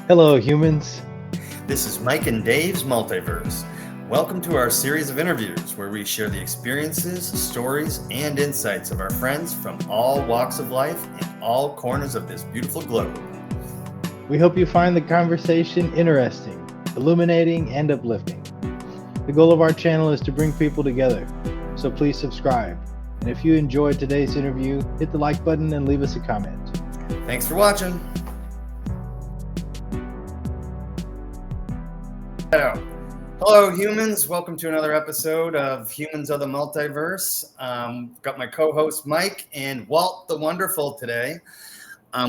Hello, humans. This is Mike and Dave's Multiverse. Welcome to our series of interviews where we share the experiences, stories, and insights of our friends from all walks of life in all corners of this beautiful globe. We hope you find the conversation interesting, illuminating, and uplifting. The goal of our channel is to bring people together, so please subscribe. And if you enjoyed today's interview, hit the like button and leave us a comment. Thanks for watching. Hello, humans. Welcome to another episode of Humans of the Multiverse. Got my co-host Mike and Walt the Wonderful today.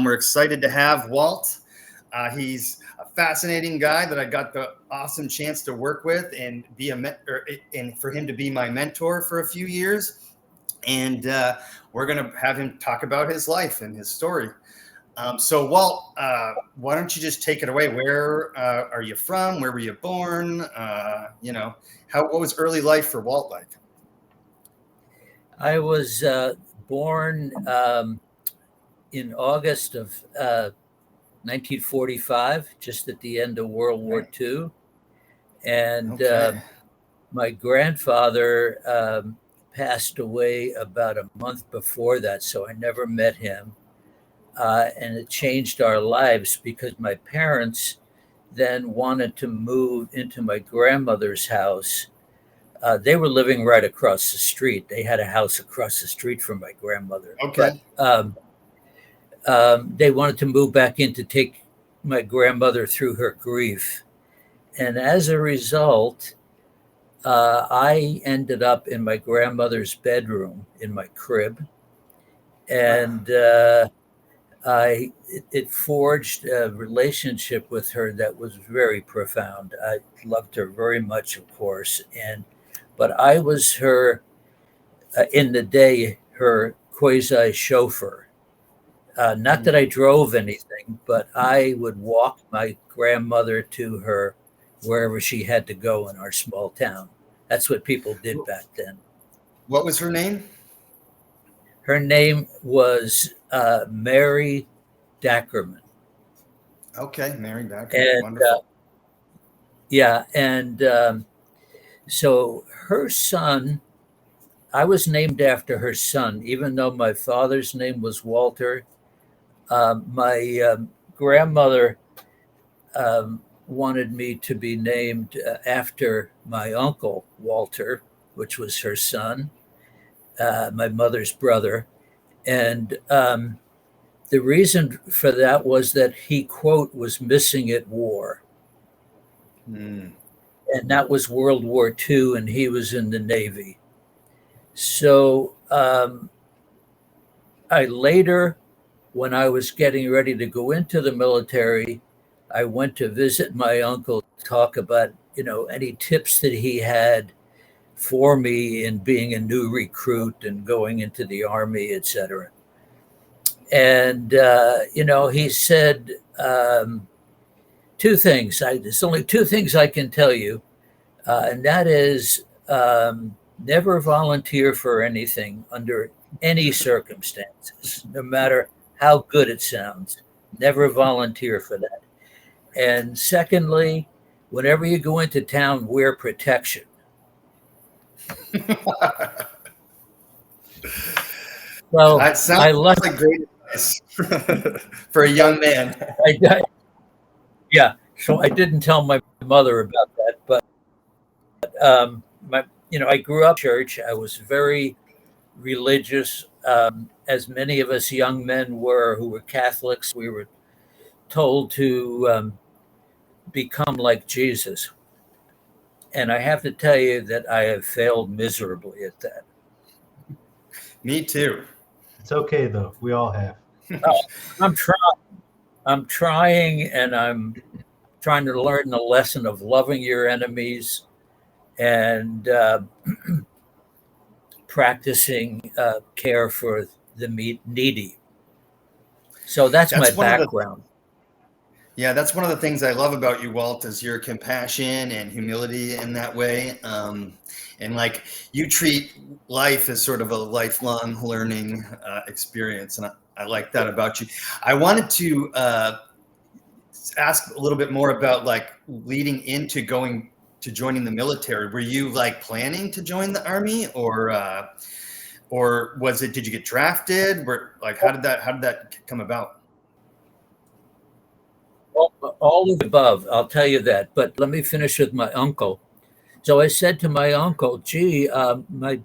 We're excited to have Walt. He's a fascinating guy that I got the awesome chance to work with and be and for him to be my mentor for a few years. And we're going to have him talk about his life and his story. So Walt, why don't you just take it away? Where are you from? Where were you born? What was early life for Walt like? I was born in August of 1945, just at the end of World War II. And my grandfather passed away about a month before that, so I never met him. And it changed our lives because my parents then wanted to move into my grandmother's house. They were living right across the street. They had a house across the street from my grandmother. Okay. But, they wanted to move back in to take my grandmother through her grief. And as a result, I ended up in my grandmother's bedroom in my crib. And it forged a relationship with her that was very profound. I loved her very much, of course, but I was her in the day, her quasi chauffeur. Not that I drove anything, but I would walk my grandmother to her wherever she had to go in our small town. That's what people did back then. What was her name? Her name was Mary Dackerman. Okay, Mary Dackerman. Wonderful. So her son, I was named after her son, even though my father's name was Walter. My grandmother wanted me to be named after my uncle, Walter, which was her son. My mother's brother. And the reason for that was that he, quote, was missing at war. And that was World War II, and he was in the Navy. So I later, when I was getting ready to go into the military, I went to visit my uncle to talk about, any tips that he had for me in being a new recruit and going into the Army, et cetera. And, he said two things. There's only two things I can tell you. And that is never volunteer for anything under any circumstances, no matter how good it sounds. Never volunteer for that. And secondly, whenever you go into town, wear protection. Well, that sounds like great advice for a young man. So I didn't tell my mother about that, but I grew up in church. I was very religious, as many of us young men were who were Catholics. We were told to become like Jesus. And I have to tell you that I have failed miserably at that. Me too. It's okay, though. We all have. I'm trying, and I'm trying to learn the lesson of loving your enemies and practicing care for the needy. So that's my background. That's one of the things I love about you, Walt, is your compassion and humility in that way. And like you treat life as sort of a lifelong learning experience. And I like that about you. I wanted to ask a little bit more about like leading into joining the military. Were you like planning to join the Army, or was it? Did you get drafted? How did that come about? All of the above, I'll tell you that. But let me finish with my uncle. So I said to my uncle, "Gee, my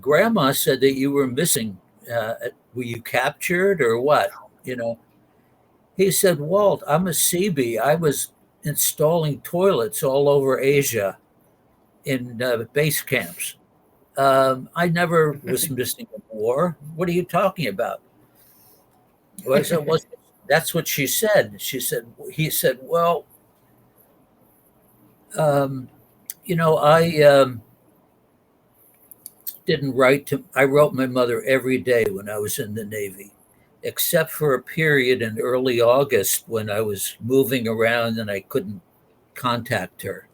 grandma said that you were missing. Were you captured or what?" You know, he said, "Walt, I'm a CB. I was installing toilets all over Asia in base camps. I never was missing in war. What are you talking about?" Well, I said, "Well, that's what she said." He said, "Well, I didn't write to, I wrote my mother every day when I was in the Navy, except for a period in early August when I was moving around and I couldn't contact her.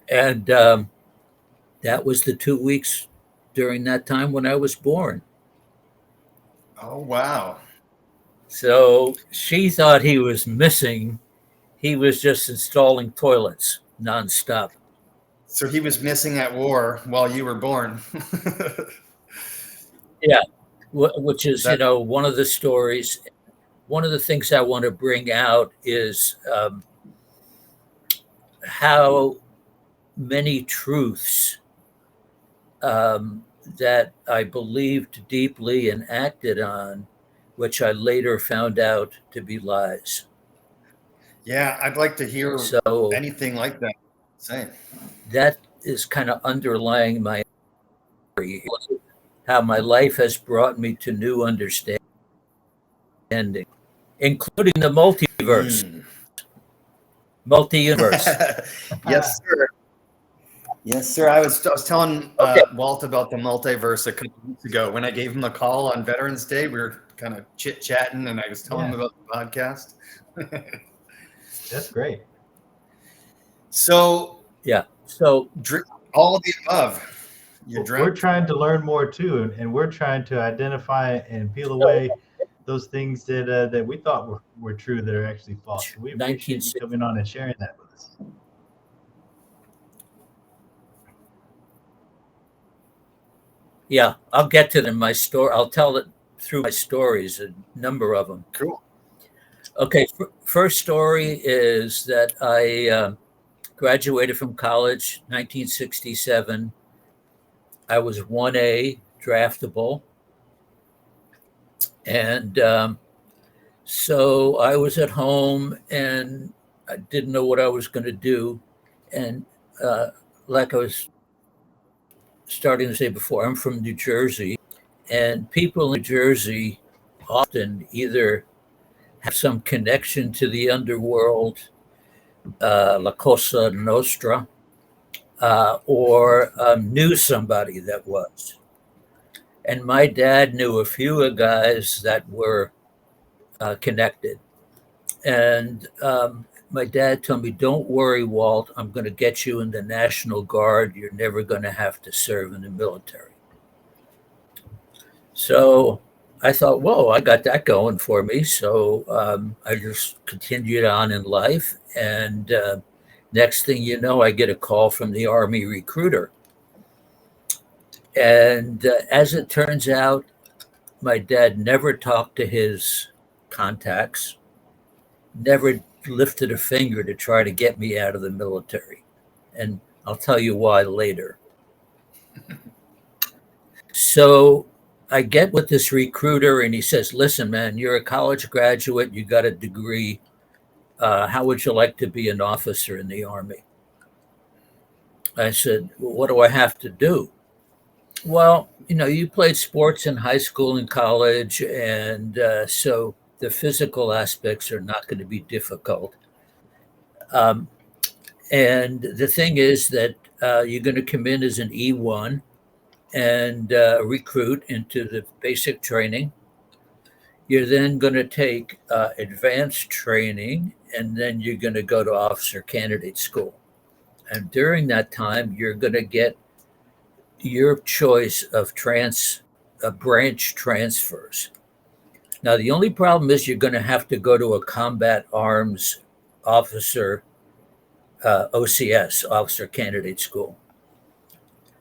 And that was the 2 weeks during that time when I was born." Oh, wow. So she thought he was missing. He was just installing toilets nonstop. So he was missing at war while you were born. Yeah, which is, one of the stories. One of the things I want to bring out is how many truths that I believed deeply and acted on, which I later found out to be lies. Yeah, I'd like to hear So anything like that. Same. that is kind of underlying my story, how my life has brought me to new understanding, including the multiverse, multi-universe. Yes, sir. Yes, sir. I was telling Okay. Walt about the multiverse a couple weeks ago when I gave him a call on Veterans Day. We were kind of chit-chatting, and I was telling him about the podcast. That's great. So all of the above. We're trying to learn more too, and we're trying to identify and peel away those things that we thought were true that are actually false. So we appreciate you coming on and sharing that with us. Yeah, I'll get to them in my story. I'll tell it through my stories, a number of them. Cool. Okay, first story is that I graduated from college 1967. I was 1A draftable. And so I was at home and I didn't know what I was going to do. And like I was starting to say before, I'm from New Jersey, and people in New Jersey often either have some connection to the underworld, La Cosa Nostra, or knew somebody that was. And my dad knew a few guys that were connected. And my dad told me, "Don't worry, Walt, I'm going to get you in the National Guard. You're never going to have to serve in the military." So I thought, whoa, I got that going for me. So I just continued on in life. And next thing you know, I get a call from the Army recruiter. And as it turns out, my dad never talked to his contacts, never lifted a finger to try to get me out of the military. And I'll tell you why later. So I get with this recruiter and he says, "Listen, man, you're a college graduate. You got a degree. How would you like to be an officer in the Army?" I said, "Well, what do I have to do?" "Well, you played sports in high school and college, and so the physical aspects are not going to be difficult. And the thing is that you're going to come in as an E1 and recruit into the basic training. You're then going to take advanced training, and then you're going to go to officer candidate school. And during that time, you're going to get your choice of branch transfers. Now, the only problem is you're going to have to go to a combat arms officer, OCS, officer candidate school.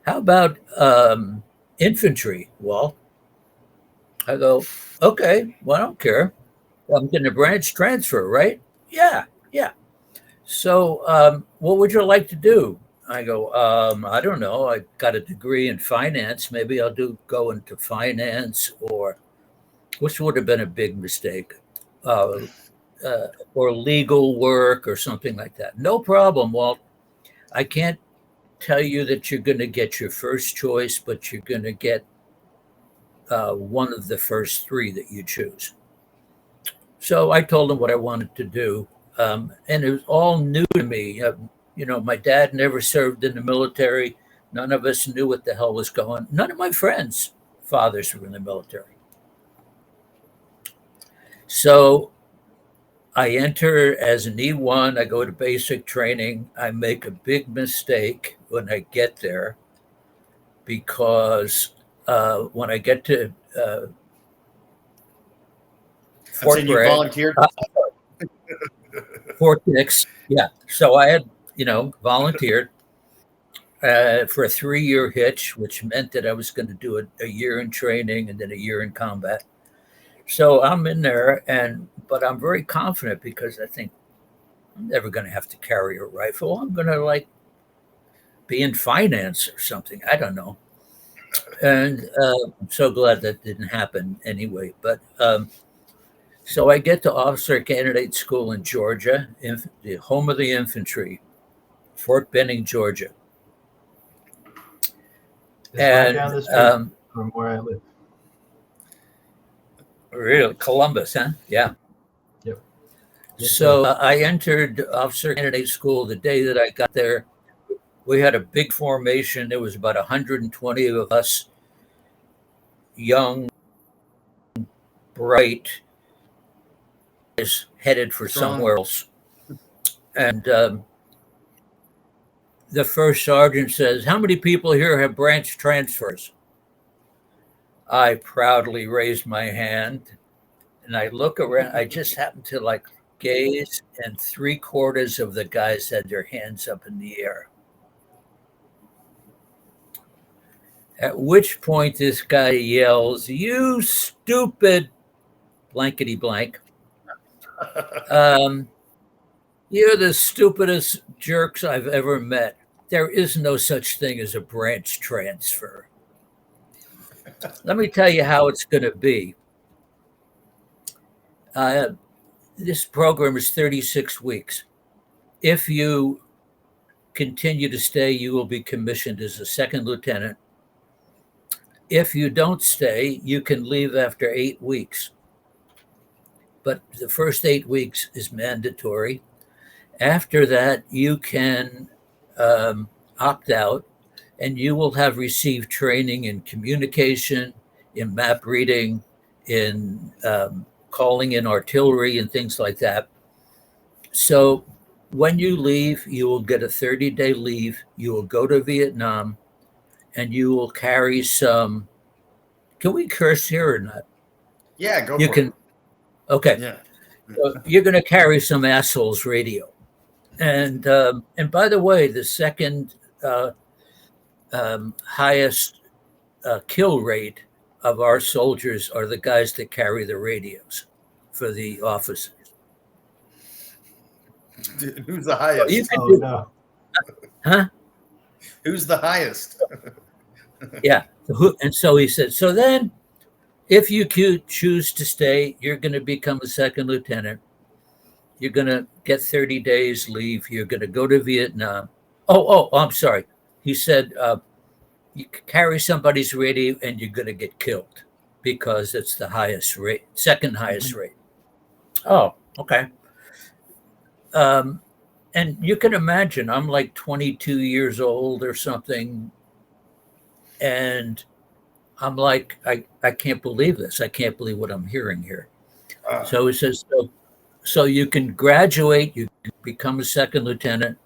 How about infantry? Well, I go, okay, well, I don't care. I'm getting a branch transfer, right? Yeah, yeah. So what would you like to do? I go, I don't know. I got a degree in finance. Maybe I'll go into finance, or which would have been a big mistake, uh, or legal work or something like that. No problem, Walt. I can't tell you that you're going to get your first choice, but you're going to get one of the first three that you choose. So I told him what I wanted to do, and it was all new to me. My dad never served in the military. None of us knew what the hell was going on. None of my friends' fathers were in the military. So I enter as an E1. I go to basic training. I make a big mistake when I get there, because when I get to Fort You Bragg, volunteered. Fort Dix, yeah. So I had, volunteered for a 3-year hitch, which meant that I was going to do a year in training and then a year in combat. So I'm in there, but I'm very confident, because I think I'm never going to have to carry a rifle. I'm going to be in finance or something. I don't know. And I'm so glad that didn't happen anyway. But so I get to officer candidate school in Georgia, the home of the infantry, Fort Benning, Georgia. It's right down the street from where I live. Really, Columbus, huh? Yeah. Yep. Yes, So I entered officer candidate school the day that I got there. We had a big formation. There was about 120 of us, young, bright, headed for somewhere else. And the first sergeant says, "How many people here have branch transfers?" I proudly raised my hand, and I look around. I just happened to gaze, and 3/4 of the guys had their hands up in the air. At which point this guy yells, "You stupid blankety blank. You're the stupidest jerks I've ever met. There is no such thing as a branch transfer. Let me tell you how it's going to be. This program is 36 weeks. If you continue to stay, you will be commissioned as a second lieutenant. If you don't stay, you can leave after 8 weeks. But the first 8 weeks is mandatory. After that, you can opt out, and you will have received training in communication, in map reading, in calling in artillery and things like that. So when you leave, you will get a 30-day leave. You will go to Vietnam, and you will carry some. Can we curse here or not? Yeah, go for it. Okay. Yeah. So you're going to carry some assholes radio. And by the way, the second highest kill rate of our soldiers are the guys that carry the radios for the officers. Who's the highest? No. Huh? Who's the highest? Yeah. And so he said, so then if you choose to stay, you're going to become a second lieutenant. You're going to get 30 days leave. You're going to go to Vietnam. Oh, I'm sorry. He said, you carry somebody's radio and you're going to get killed because it's the highest rate, second highest rate. Oh, okay. And you can imagine, I'm like 22 years old or something. And I'm like, I can't believe this. I can't believe what I'm hearing here. So he says, so you can graduate, you can become a second lieutenant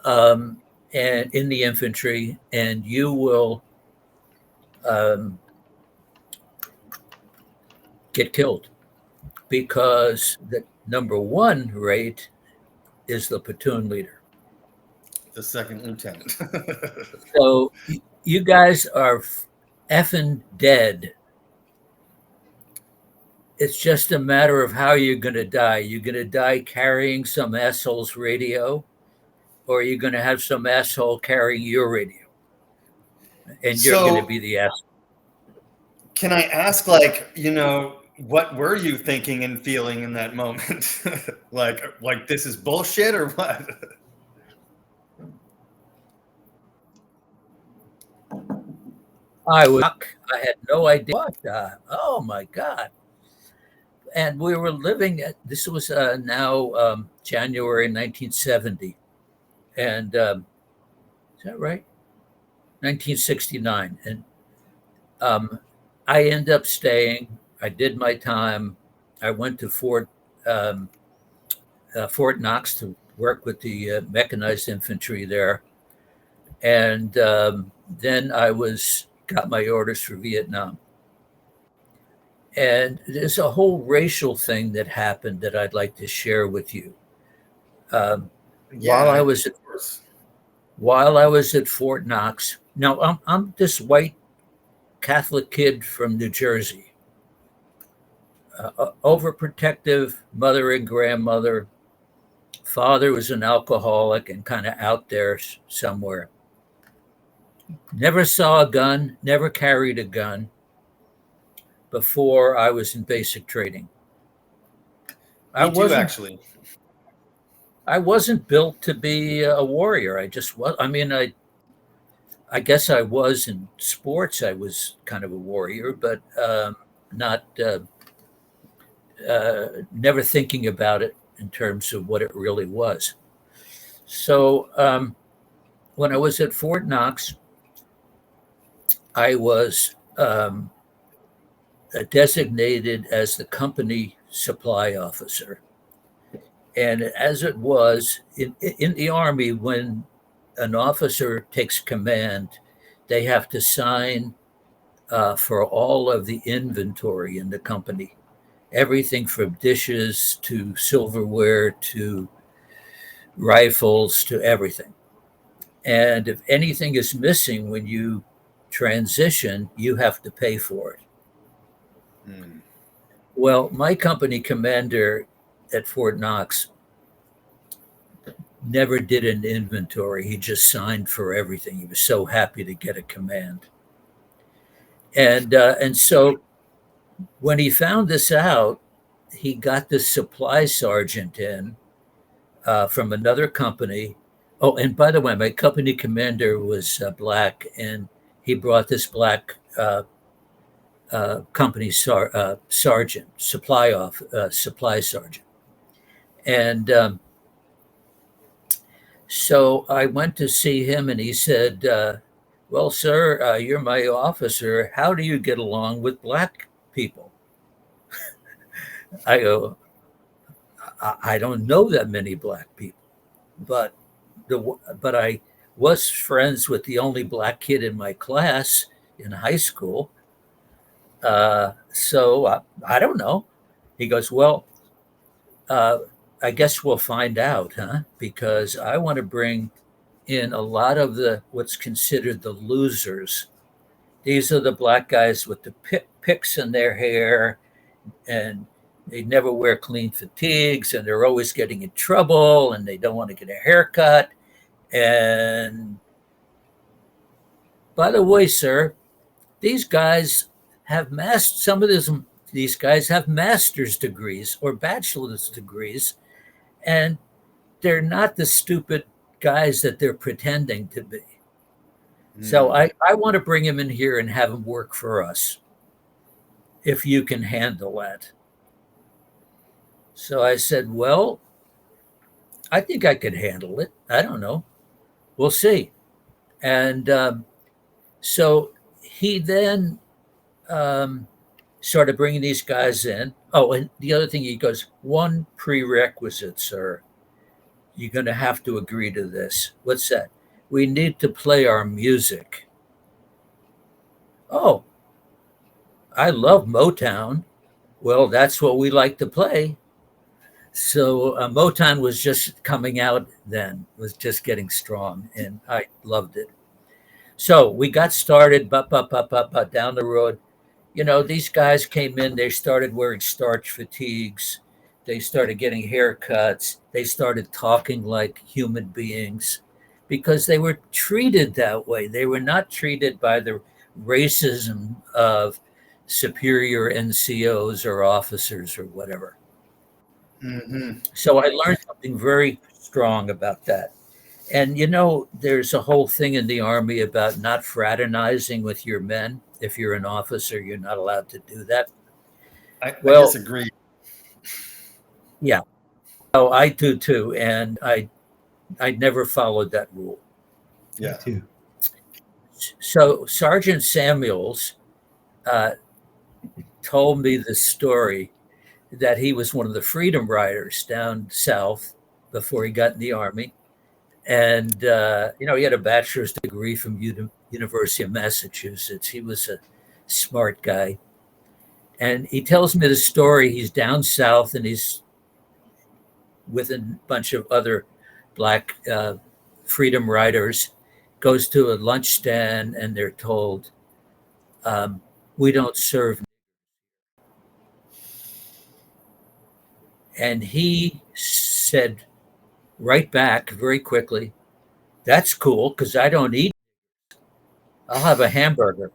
and in the infantry, and you will get killed because the number one rate is the platoon leader. The second lieutenant. So you guys are effing dead. It's just a matter of how you're going to die. You're going to die carrying some asshole's radio, or you're going to have some asshole carrying your radio, and you're going to be the asshole. Can I ask, like, what were you thinking and feeling in that moment? like this is bullshit or what? I had no idea what. Oh my God. And we were living at, this was now January 1970. And is that right? 1969. And I ended up staying. I did my time. I went to Fort Knox to work with the mechanized infantry there. And then I got my orders for Vietnam. And there's a whole racial thing that happened that I'd like to share with you. While I was at Fort Knox, now I'm this white Catholic kid from New Jersey, overprotective mother and grandmother. Father was an alcoholic and kind of out there somewhere. Never saw a gun, never carried a gun before I was in basic training. I wasn't built to be a warrior. I just was. I mean, I guess I was in sports. I was kind of a warrior, but not never thinking about it in terms of what it really was. So when I was at Fort Knox, I was designated as the company supply officer. And as it was in the Army, when an officer takes command, they have to sign for all of the inventory in the company, everything from dishes to silverware to rifles to everything. And if anything is missing when you transition, you have to pay for it. Well, my company commander at Fort Knox never did an inventory. He just signed for everything. He was so happy to get a command. And so when he found this out, he got the supply sergeant in from another company. Oh, and by the way, my company commander was black, and he brought this black company sergeant, supply sergeant. And so I went to see him, and he said, well, sir, you're my officer. How do you get along with black people? I go, I don't know that many black people, but I was friends with the only black kid in my class in high school. So I don't know. He goes, well, I guess we'll find out, huh? Because I want to bring in a lot of what's considered the losers. These are the black guys with the picks in their hair, and they never wear clean fatigues, and they're always getting in trouble, and they don't want to get a haircut. And by the way, sir, these guys have these guys have master's degrees or bachelor's degrees, and they're not the stupid guys that they're pretending to be. So I want to bring him in here and have him work for us, if you can handle that. So I said, well, I think I could handle it. I don't know. We'll see. And so he then started bringing these guys in. Oh, and the other thing, he goes, one prerequisite, sir. You're going to have to agree to this. What's that? We need to play our music. Oh, I love Motown. Well, that's what we like to play. So Motown was just coming out then, was just getting strong, and I loved it. So we got started, down the road. You know, these guys came in, they started wearing starch fatigues, they started getting haircuts, they started talking like human beings because they were treated that way. They were not treated by the racism of superior NCOs or officers or whatever. Mm-hmm. So I learned something very strong about that. And you know, there's a whole thing in the Army about not fraternizing with your men. If you're an officer, you're not allowed to do that. I Well, disagree. yeah, oh, I do too, and I never followed that rule. Yeah. Me too. So Sergeant Samuels uh, told me the story that he was one of the Freedom Riders down south before he got in the Army, and you know, he had a bachelor's degree from University of Massachusetts. He was a smart guy, and he tells me the story. He's down south, and he's with a bunch of other black freedom riders, goes to a lunch stand, and they're told, "We don't serve." And he said right back very quickly, "That's cool because I don't eat. I'll have a hamburger."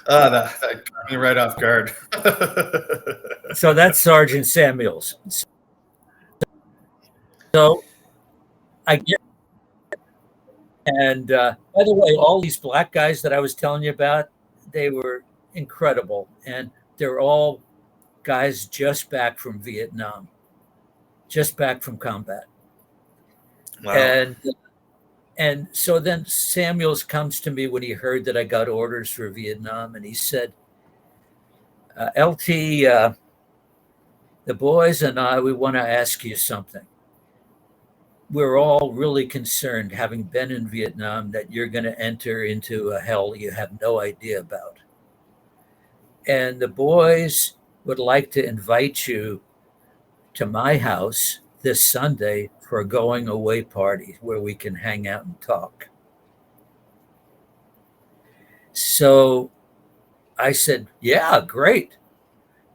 That caught me right off guard. So that's Sergeant Samuels. So I get, and by the way, all these black guys that I was telling you about, they were incredible, and they're all guys just back from Vietnam, just back from combat. Wow. And so then Samuels comes to me when he heard that I got orders for Vietnam, and he said, "LT, the boys and I, we want to ask you something. We're all really concerned, having been in Vietnam, that you're going to enter into a hell you have no idea about. And the boys would like to invite you to my house this Sunday for a going away party where we can hang out and talk." So I said, "Yeah, great."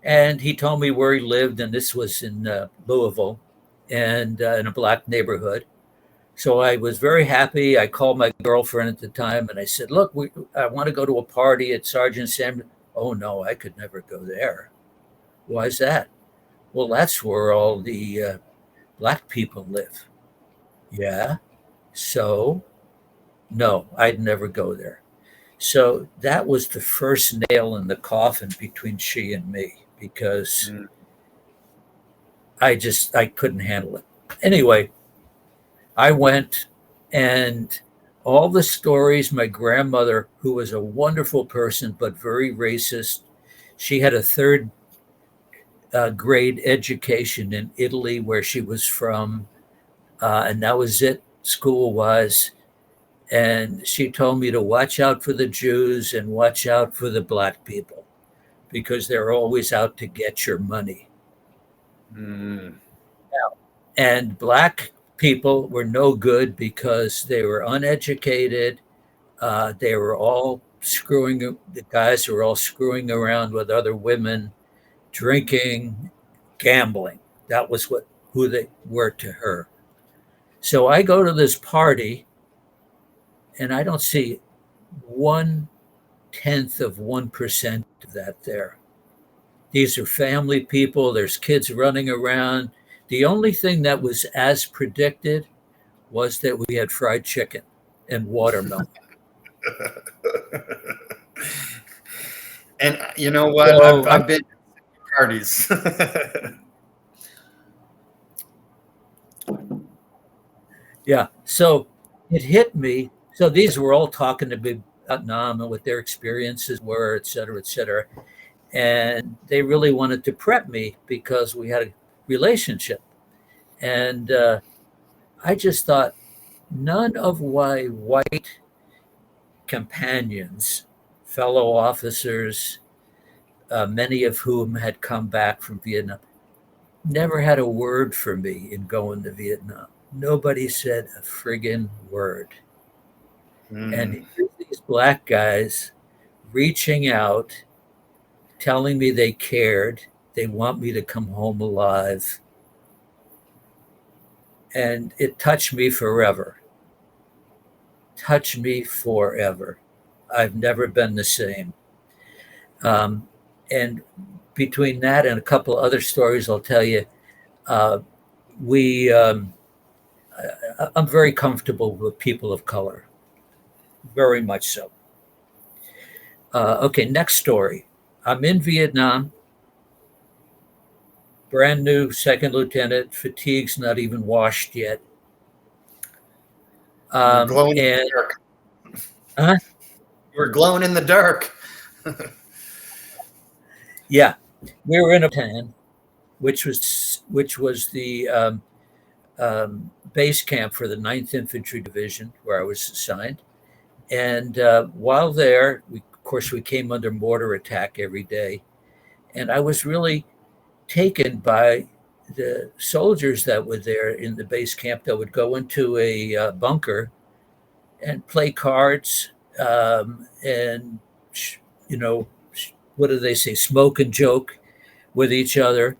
And he told me where he lived, and this was in Louisville, and in a black neighborhood. So I was very happy. I called my girlfriend at the time, and I said, "Look, I want to go to a party at Sergeant Sam." "Oh no, I could never go there." "Why is that?" "Well, that's where all the black people live." "Yeah, so no, I'd never go there." So that was the first nail in the coffin between she and me, because Mm. I couldn't handle it. Anyway, I went, and all the stories, my grandmother, who was a wonderful person but very racist, she had a third grade education in Italy where she was from, and that was it school wise. And she told me to watch out for the Jews and watch out for the black people because they're always out to get your money. Mm. And black people were no good because they were uneducated. They were all screwing, the guys were all screwing around with other women, drinking, gambling. That was who they were to her. So I go to this party, and I don't see 1/10 of 1% of that there. These are family people. There's kids running around. The only thing that was as predicted was that we had fried chicken and watermelon. And you know what? So I've been to parties. yeah, so it hit me. So these were all talking to me about Nam and what their experiences were, et cetera, et cetera. And they really wanted to prep me because we had a relationship. And I just thought, none of my white companions, fellow officers, many of whom had come back from Vietnam, never had a word for me in going to Vietnam. Nobody said a friggin' word. And here's these black guys reaching out, telling me they cared. They want me to come home alive. And it touched me forever. Touched me forever. I've never been the same. And between that and a couple other stories I'll tell you, I'm very comfortable with people of color. Very much so. Okay, next story. I'm in Vietnam, brand new second lieutenant, fatigue's not even washed yet. Glowing in the dark. Huh? You were glowing in the dark. Yeah, we were in a tan, which was the base camp for the 9th Infantry Division, where I was assigned. And while there, of course, we came under mortar attack every day. And I was really taken by the soldiers that were there in the base camp that would go into a bunker and play cards and, what do they say, smoke and joke with each other.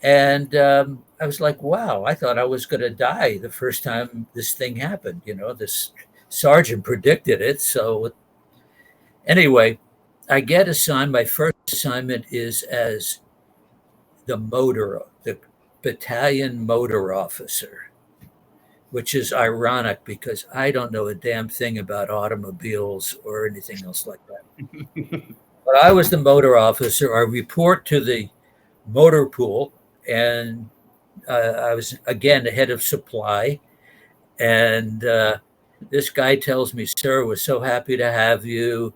And I was like, wow, I thought I was going to die the first time this thing happened. This sergeant predicted it. So anyway, I get assigned. My first assignment is as the battalion motor officer, which is ironic because I don't know a damn thing about automobiles or anything else like that. But I was the motor officer. I report to the motor pool, and I was, again, the head of supply. And this guy tells me, sir, we're so happy to have you.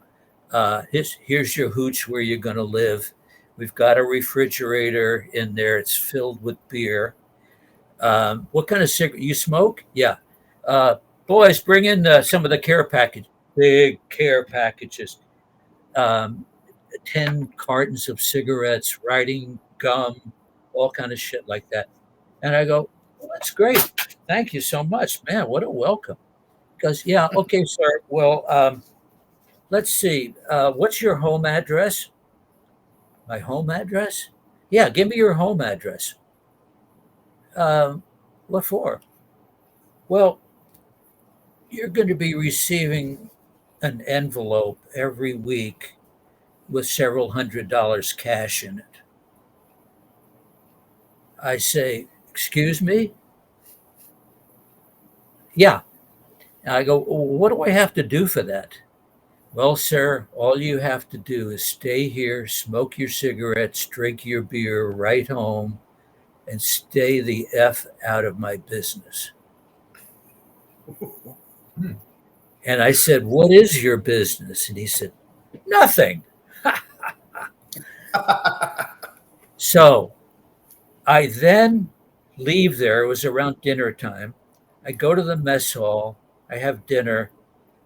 Here's your hooch where you're going to live. We've got a refrigerator in there. It's filled with beer. What kind of cigarette? You smoke? Yeah. Boys, bring in some of the care package. Big care packages. 10 cartons of cigarettes, writing gum, all kind of shit like that. And I go, well, that's great. Thank you so much, man. What a welcome. Because, yeah, okay, sir. Well, let's see. What's your home address? My home address? Yeah, give me your home address. What for? Well, you're going to be receiving an envelope every week with several $100s cash in it. I say, excuse me? Yeah. I go, what do I have to do for that? Well, sir, all you have to do is stay here, smoke your cigarettes, drink your beer, write home, and stay the F out of my business. And I said, what is your business? And he said, nothing. So I then leave there. It was around dinner time. I go to the mess hall. I have dinner.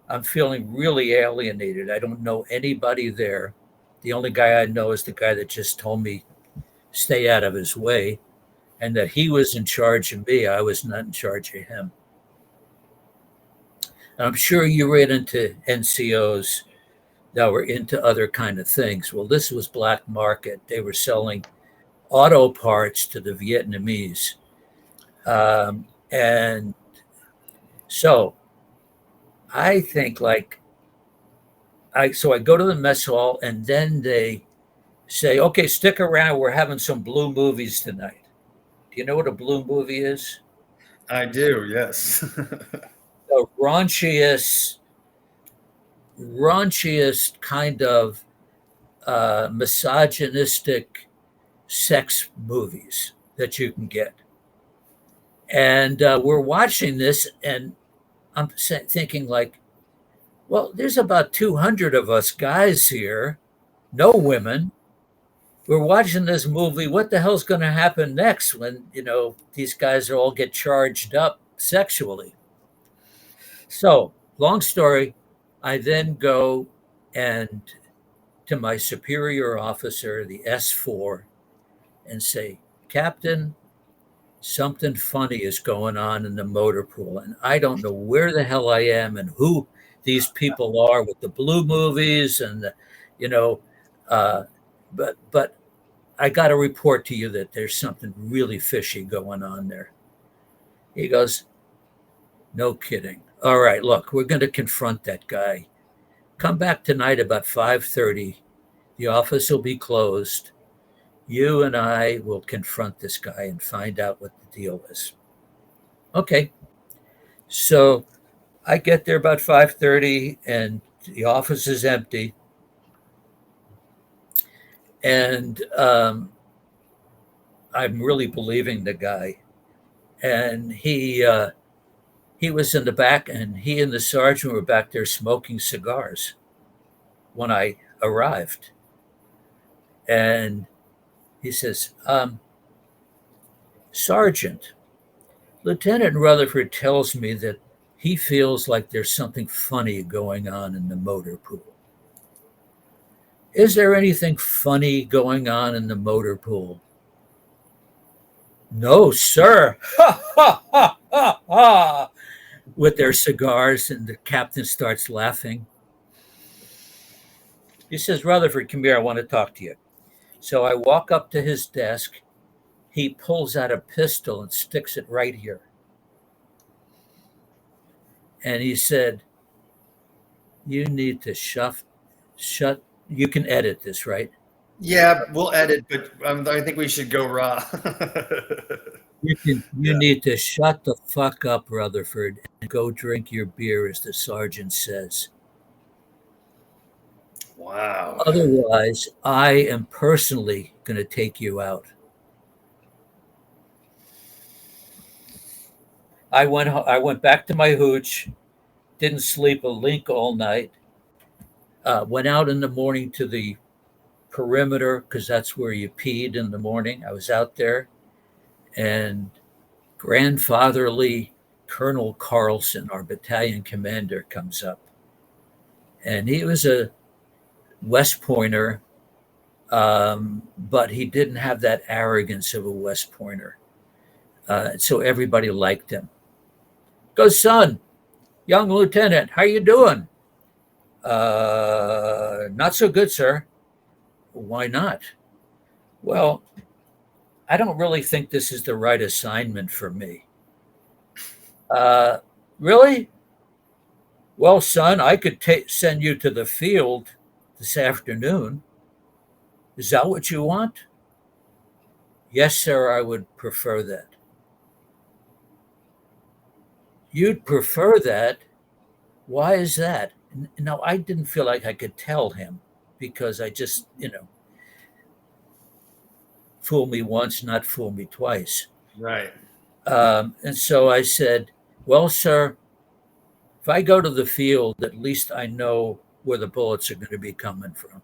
I'm feeling really alienated. I don't know anybody there. The only guy I know is the guy that just told me stay out of his way, and that he was in charge of me. I was not in charge of him. And I'm sure you ran into NCOs that were into other kind of things. Well, this was black market. They were selling auto parts to the Vietnamese. And so I think so I go to the mess hall, and then they say, okay, stick around. We're having some blue movies tonight. Do you know what a blue movie is? I do, yes. The raunchiest kind of misogynistic sex movies that you can get. And we're watching this, and I'm thinking well, there's about 200 of us guys here, no women. We're watching this movie. What the hell's going to happen next when, these guys all get charged up sexually? So, long story, I then go and to my superior officer, the S4, and say, Captain, something funny is going on in the motor pool, and I don't know where the hell I am and who these people are with the blue movies and the, you know, but I got to report to you that there's something really fishy going on there. He goes, no kidding. All right, look, we're going to confront that guy. Come back tonight about 5:30. The office will be closed. You and I will confront this guy and find out what the deal is. Okay. So I get there about 5:30 and the office is empty. And I'm really believing the guy. And he was in the back, and he and the sergeant were back there smoking cigars when I arrived. And he says, Sergeant, Lieutenant Rutherford tells me that he feels like there's something funny going on in the motor pool. Is there anything funny going on in the motor pool? No, sir. Ha, ha, ha, ha, ha. With their cigars, and the captain starts laughing. He says, Rutherford, come here, I want to talk to you. So I walk up to his desk. He pulls out a pistol and sticks it right here. And he said, you need to shut, you can edit this, right? Yeah, we'll edit, but I think we should go raw. You need to shut the fuck up, Rutherford, and go drink your beer, as the sergeant says. Wow. Otherwise, I am personally going to take you out. I went back to my hooch, didn't sleep a link all night, went out in the morning to the perimeter because that's where you peed in the morning. I was out there, and grandfatherly Colonel Carlson, our battalion commander, comes up. And he was a West Pointer, but he didn't have that arrogance of a West Pointer. So everybody liked him. Goes, son, young lieutenant, how you doing? Not so good, sir. Why not? Well, I don't really think this is the right assignment for me. Really? Well, son, I could send you to the field this afternoon. Is that what you want? Yes, sir, I would prefer that. You'd prefer that? Why is that? No, I didn't feel like I could tell him because I just, fool me once, not fool me twice. Right. And so I said, well, sir, if I go to the field, at least I know where the bullets are going to be coming from.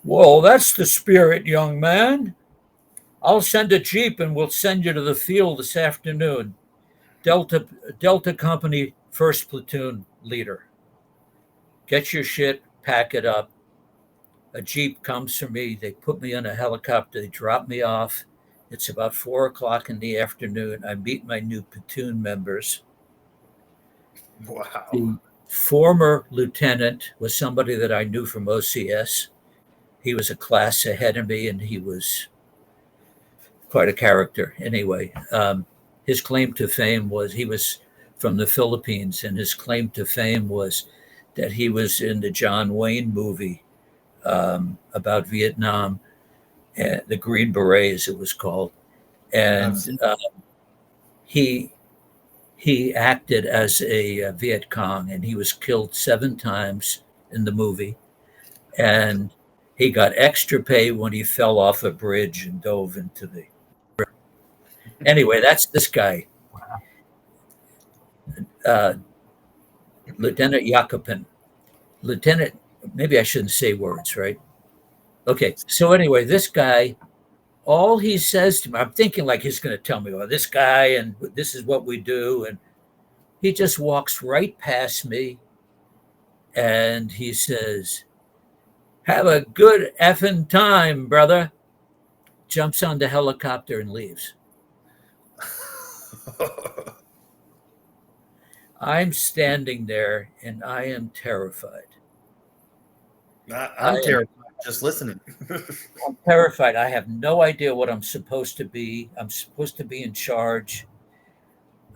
Well, that's the spirit, young man. I'll send a jeep and we'll send you to the field this afternoon. Delta Company, 1st Platoon leader. Get your shit, pack it up. A jeep comes for me. They put me on a helicopter. They drop me off. It's about 4:00 in the afternoon. I meet my new platoon members. Wow. The former lieutenant was somebody that I knew from OCS. He was a class ahead of me, and he was quite a character. Anyway, his claim to fame was he was from the Philippines, and his claim to fame was that he was in the John Wayne movie about Vietnam, the Green Berets, it was called. And he acted as a Viet Cong, and he was killed 7 times in the movie. And he got extra pay when he fell off a bridge and dove into the river. Anyway, that's this guy. Lieutenant Jakobin. Lieutenant, maybe I shouldn't say words, right? Okay, so anyway, this guy, all he says to me, I'm thinking like he's going to tell me, well, this guy, and this is what we do. And He just walks right past me and he says, "Have a good effing time, brother." Jumps on the helicopter and leaves. I'm standing there and I am terrified. I'm terrified just listening. I'm terrified. I have no idea what I'm supposed to be. I'm supposed to be in charge.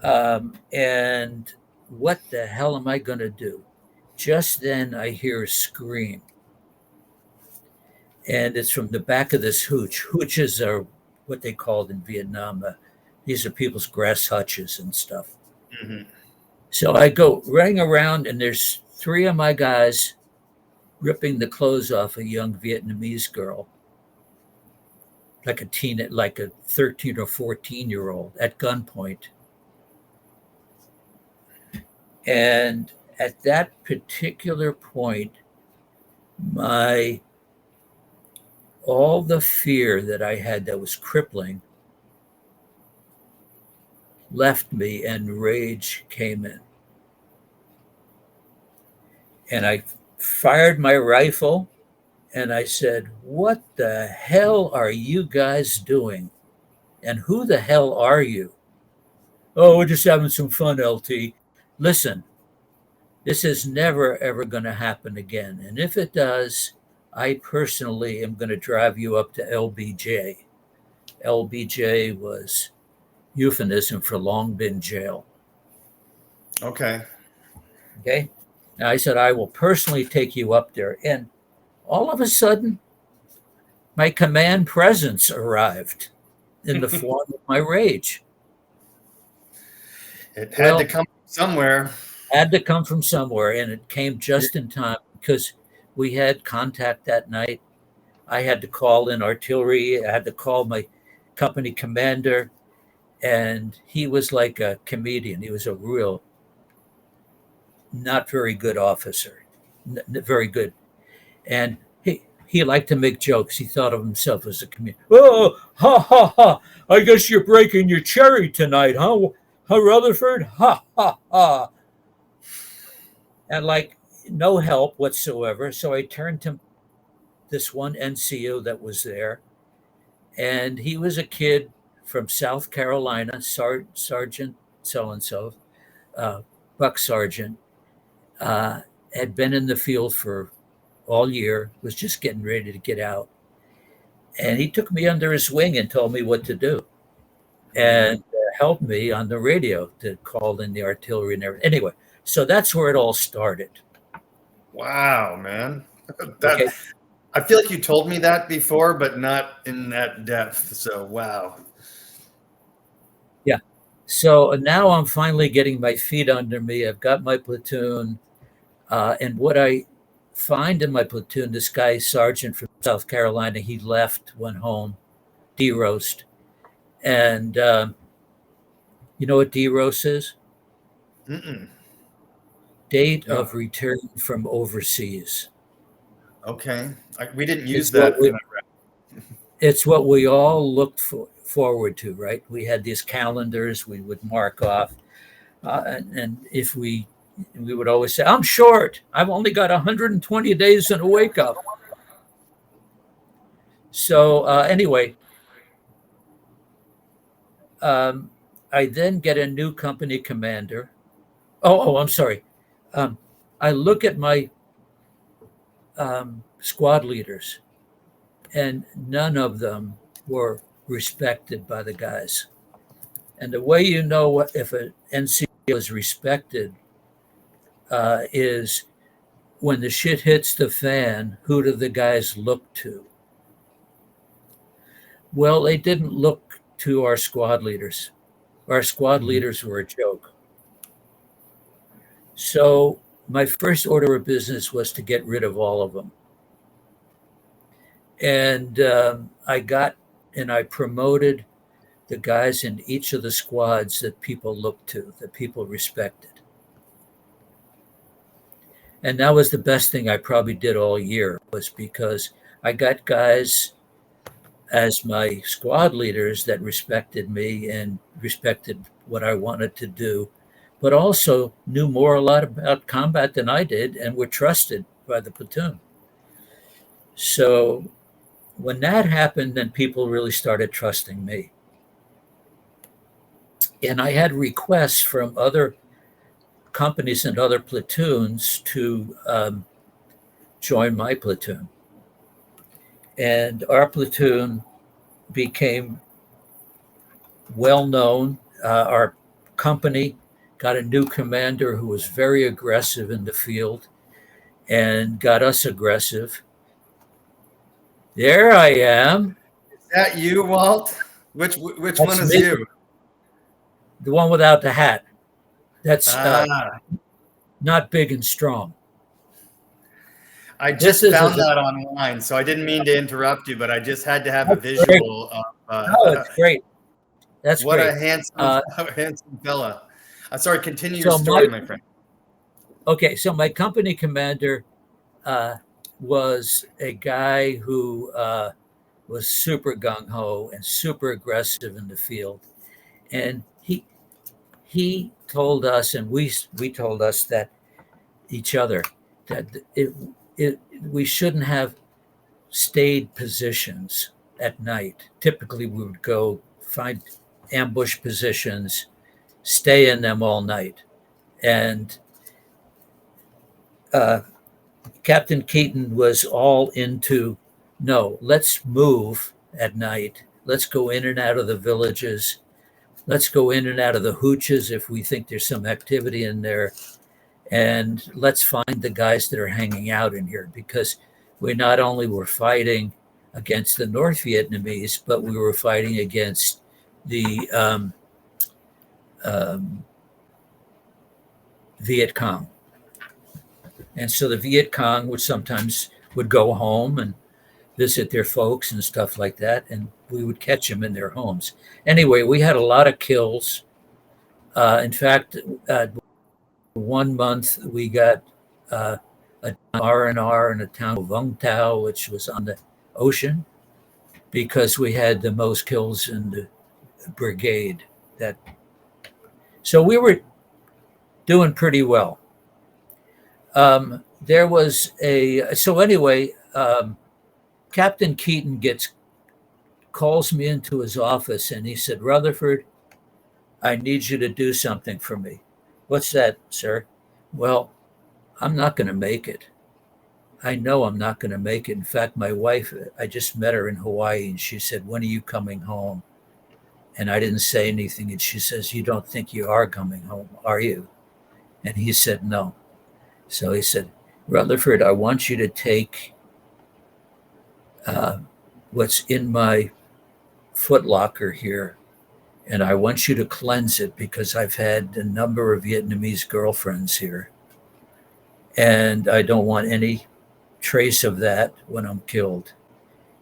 And what the hell am I going to do? Just then I hear a scream. And it's from the back of this hooch. Hooches are what they called in Vietnam. These are people's grass hutches and stuff. Mm-hmm. So I go running around, and there's three of my guys ripping the clothes off a young Vietnamese girl, like a 13 or 14-year-old at gunpoint. And at that particular point, all the fear that I had that was crippling left me and rage came in. And I fired my rifle and I said, "What the hell are you guys doing? And who the hell are you?" "Oh, we're just having some fun, LT." Listen, this is never, ever going to happen again. And if it does, I personally am going to drive you up to LBJ. LBJ was euphemism for long bin jail. Okay. Okay. And I said, "I will personally take you up there." And all of a sudden, my command presence arrived in the form of my rage. It had to come somewhere. Had to come from somewhere, and it came just in time because we had contact that night. I had to call in artillery. I had to call my company commander, and he was like a comedian. He was a real not very good officer, very good. And he liked to make jokes. He thought of himself as a comedian. "Oh, ha, ha, ha. I guess you're breaking your cherry tonight, huh? Huh, Rutherford? Ha, ha, ha." And like no help whatsoever. So I turned to this one NCO that was there. And he was a kid from South Carolina, Sergeant so-and-so, Buck Sergeant, had been in the field for all year, was just getting ready to get out. And he took me under his wing and told me what to do and helped me on the radio to call in the artillery and everything. Anyway, so that's where it all started. Wow, man. Okay. I feel like you told me that before, but not in that depth. So, wow. Yeah. So now I'm finally getting my feet under me. I've got my platoon. And what I find in my platoon, this guy, Sergeant from South Carolina, he left, went home, D-roast. And you know what D-roast is? Mm-mm. Date of return from overseas. Okay. We didn't use that. It's what we all looked forward to, right? We had these calendars we would mark off. And if we would always say, "I'm short. I've only got 120 days in a wake up." So anyway, I then get a new company commander. I'm sorry. I look at my squad leaders, and none of them were respected by the guys. And the way you know if an NCO is respected is when the shit hits the fan, who do the guys look to? Well, they didn't look to our squad leaders. Our squad leaders were a joke. So my first order of business was to get rid of all of them. And I promoted the guys in each of the squads that people looked to, that people respected. And that was the best thing I probably did all year, was because I got guys as my squad leaders that respected me and respected what I wanted to do, but also knew a lot about combat than I did and were trusted by the platoon. So when that happened, then people really started trusting me. And I had requests from other companies and other platoons to join my platoon. And our platoon became well known. Our company got a new commander who was very aggressive in the field and got us aggressive. There I am. Is that you, Walt? Which one is me. you? The one without the hat. That's Ah, not big and strong. I just found that online, so I didn't mean to interrupt you, but I just had to have a visual of no, it's great. That's what great. a handsome fella. Sorry, continue So your story, my friend. Okay, so my company commander was a guy who was super gung-ho and super aggressive in the field. And he told us, and we told us that each other, that we shouldn't have stayed positions at night. Typically, we would go find ambush positions, stay in them all night. And Captain Keaton was all into, no, let's move at night. Let's go in and out of the villages. Let's go in and out of the hooches if we think there's some activity in there. And let's find the guys that are hanging out in here, because we not only were fighting against the North Vietnamese, but we were fighting against the Viet Cong. And so the Viet Cong would go home and visit their folks and stuff like that, and we would catch them in their homes. Anyway, we had a lot of kills. In fact, 1 month we got a R&R in a town of Vung Tau, which was on the ocean, because we had the most kills in the brigade. So we were doing pretty well. There was Captain Keaton calls me into his office, and he said, "Rutherford, I need you to do something for me." "What's that, sir?" "Well, I'm not going to make it. I know I'm not going to make it. In fact, my wife, I just met her in Hawaii, and she said, 'When are you coming home?' And I didn't say anything, and she says, 'You don't think you are coming home, are you?' And he said, 'No.' So he said, 'Rutherford, I want you to take what's in my footlocker here, and I want you to cleanse it, because I've had a number of Vietnamese girlfriends here, and I don't want any trace of that when I'm killed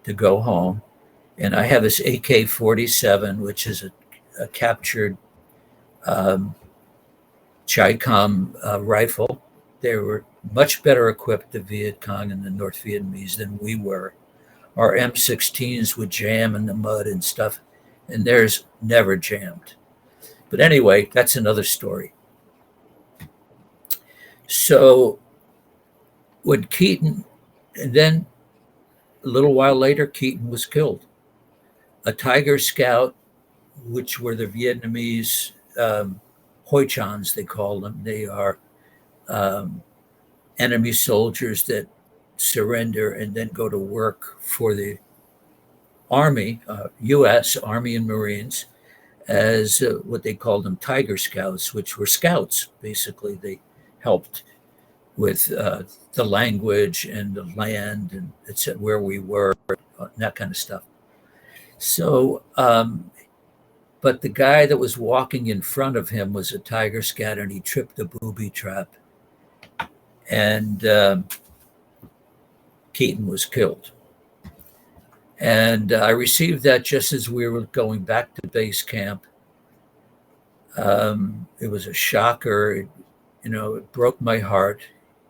to go home. And I have this AK-47, which is a captured Chi-Com rifle. They were much better equipped, the Viet Cong and the North Vietnamese, than we were. Our M16s would jam in the mud and stuff, and theirs never jammed. But anyway, that's another story. So when Keaton, and then a little while later, Keaton was killed. A Tiger Scout, which were the Vietnamese Hoi Chans, they call them. They are enemy soldiers that surrender and then go to work for the Army, U.S. Army and Marines, as what they called them Tiger Scouts, which were scouts. Basically, they helped with the language and the land and etc., where we were, and that kind of stuff. So, but the guy that was walking in front of him was a Tiger Scout, and he tripped a booby trap, and Keaton was killed. And I received that just as we were going back to base camp. It was a shocker. It broke my heart.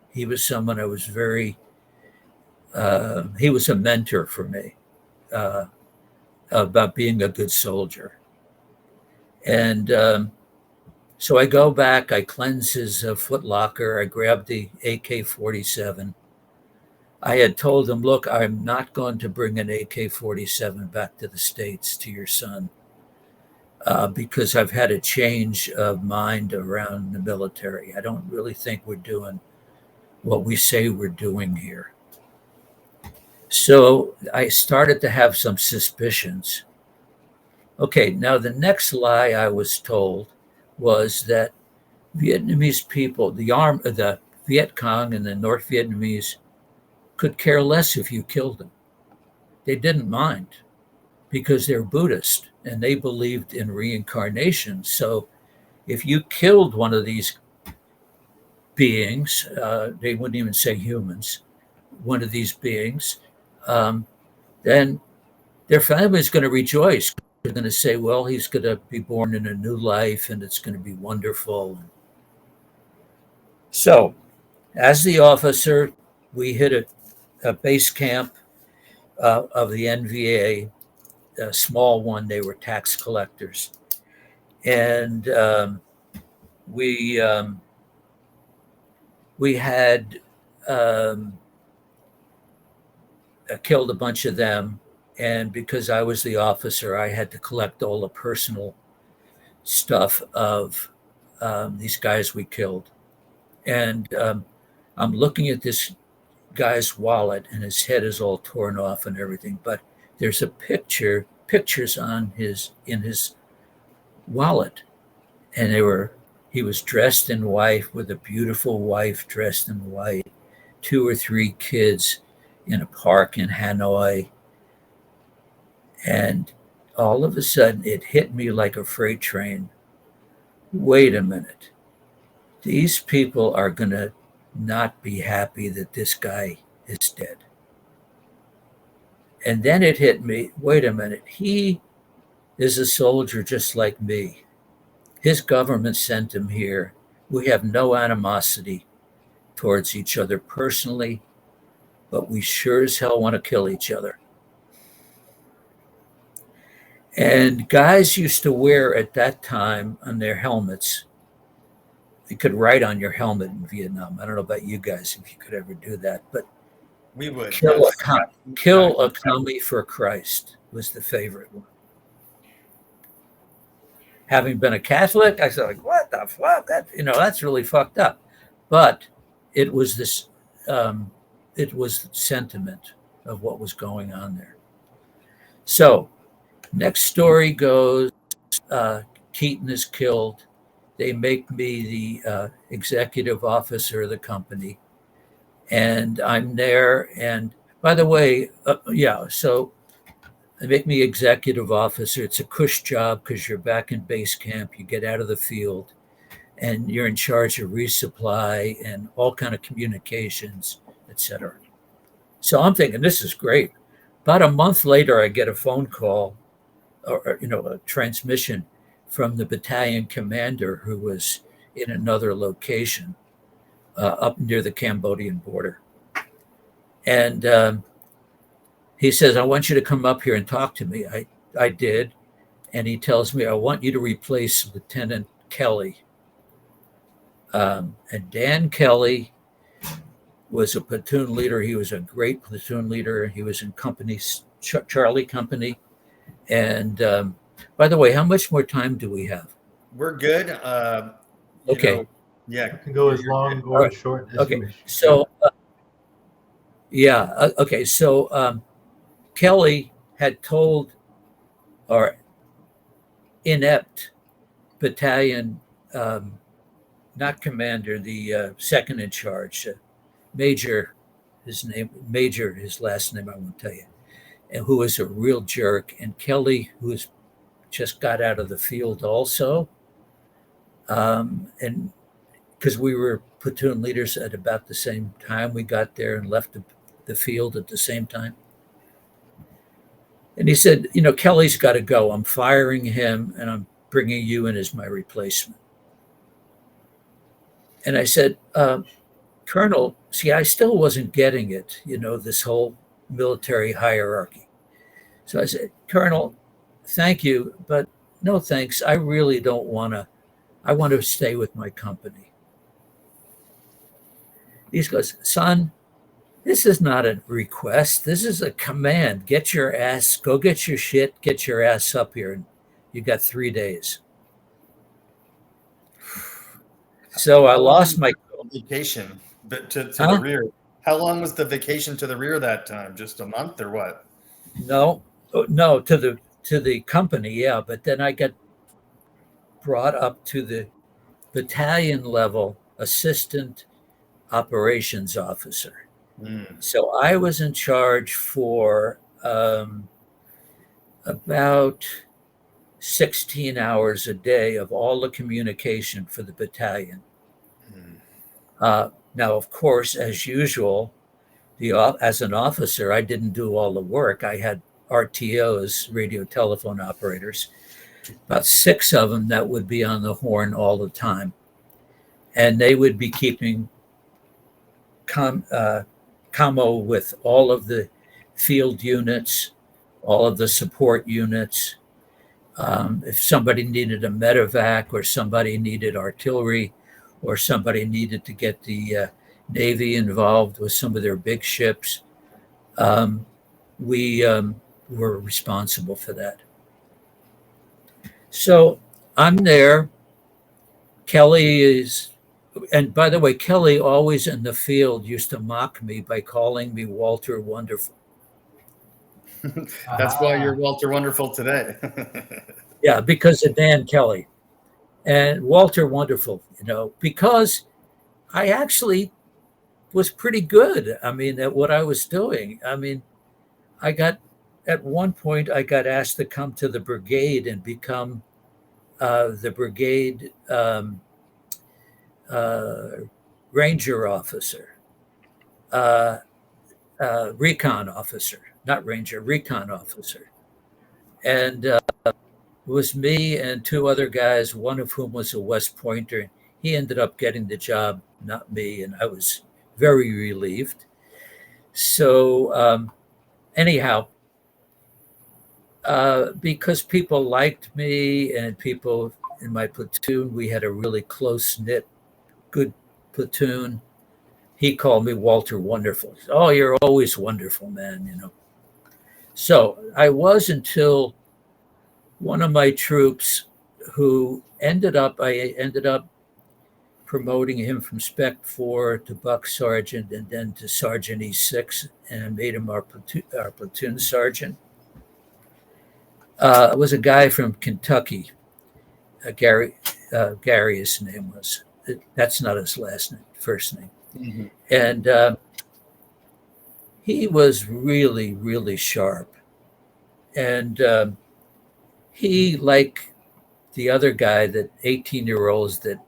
He was someone I was he was a mentor for me about being a good soldier. And So I go back, I cleanse his foot locker, I grab the AK-47. I had told him, look, I'm not going to bring an AK-47 back to the States to your son because I've had a change of mind around the military. I don't really think we're doing what we say we're doing here. So I started to have some suspicions. Okay, now the next lie I was told was that Vietnamese people, the Viet Cong and the North Vietnamese could care less if you killed them. They didn't mind because they're Buddhist and they believed in reincarnation. So if you killed one of these beings, they wouldn't even say humans, one of these beings, then their family is going to rejoice. They're going to say, well, he's going to be born in a new life and it's going to be wonderful. So as the officer, we hit a base camp of the NVA, a small one. They were tax collectors. And we had killed a bunch of them. And because I was the officer, I had to collect all the personal stuff of these guys we killed. And I'm looking at this guy's wallet and his head is all torn off and everything, but there's pictures in his wallet. And he was dressed in white with a beautiful wife dressed in white, 2 or 3 kids in a park in Hanoi. And all of a sudden it hit me like a freight train. Wait a minute. These people are going to not be happy that this guy is dead. And then it hit me, wait a minute, he is a soldier just like me. His government sent him here. We have no animosity towards each other personally, but we sure as hell want to kill each other. And guys used to wear at that time on their helmets, you could write on your helmet in Vietnam. I don't know about you guys if you could ever do that, but we would. Kill a commie for Christ was the favorite one. Having been a Catholic, I said, like, what the fuck? That's really fucked up. But it was this, it was the sentiment of what was going on there. So next story goes, Keaton is killed. They make me the executive officer of the company. And I'm there. And by the way, so they make me executive officer. It's a cush job because you're back in base camp. You get out of the field and you're in charge of resupply and all kind of communications, etc. So I'm thinking, this is great. About a month later, I get a phone call or a transmission from the battalion commander who was in another location up near the Cambodian border. And he says, I want you to come up here and talk to me. I did. And he tells me, I want you to replace Lieutenant Kelly. And Dan Kelly was a platoon leader. He was a great platoon leader. He was in Charlie Company. And by the way, how much more time do we have? We're good. Okay. Yeah. You can go as long or as short as you wish. So, okay. So Kelly had told our inept battalion, not commander, the second in charge, Major, his last name I won't tell you, and who was a real jerk. And Kelly, who was just got out of the field also, and because we were platoon leaders at about the same time we got there and left the field at the same time. And he said, Kelly's got to go. I'm firing him and I'm bringing you in as my replacement. And I said, Colonel, see, I still wasn't getting it, this whole military hierarchy. So I said, Colonel, thank you, but no thanks. I really don't want to I want to stay with my company. He goes, son, this is not a request. This is a command. Go get your shit, get your ass up here. And you got 3 days. So I lost my vacation to the rear. How long was the vacation to the rear that time? Just a month or what? No, to the company, yeah. But then I got brought up to the battalion level assistant operations officer. So I was in charge for about 16 hours a day of all the communication for the battalion. Now, of course, as usual, as an officer, I didn't do all the work. I had RTOs, radio telephone operators, about 6 of them that would be on the horn all the time. And they would be keeping commo with all of the field units, all of the support units. If somebody needed a medevac or somebody needed artillery or somebody needed to get the Navy involved with some of their big ships, we were responsible for that. So I'm there. Kelly is, and by the way, Kelly always in the field used to mock me by calling me Walter Wonderful. That's why you're Walter Wonderful today. Yeah, because of Dan Kelly. And Walter Wonderful, because I actually was pretty good. I mean, at what I was doing. I mean, at one point, I got asked to come to the brigade and become the brigade ranger officer, recon officer, not ranger, recon officer. And it was me and 2 other guys, one of whom was a West Pointer. He ended up getting the job, not me, and I was very relieved. So anyhow, because people liked me and people in my platoon, we had a really close-knit, good platoon. He called me Walter Wonderful. Oh, you're always wonderful, man, So I was until one of my troops who I ended up promoting him from Spec 4 to Buck Sergeant and then to Sergeant E6, and I made him our platoon sergeant. It was a guy from Kentucky. Gary, his name was. That's not his first name. Mm-hmm. And he was really, really sharp. And he, like the other guy, that 18-year-olds that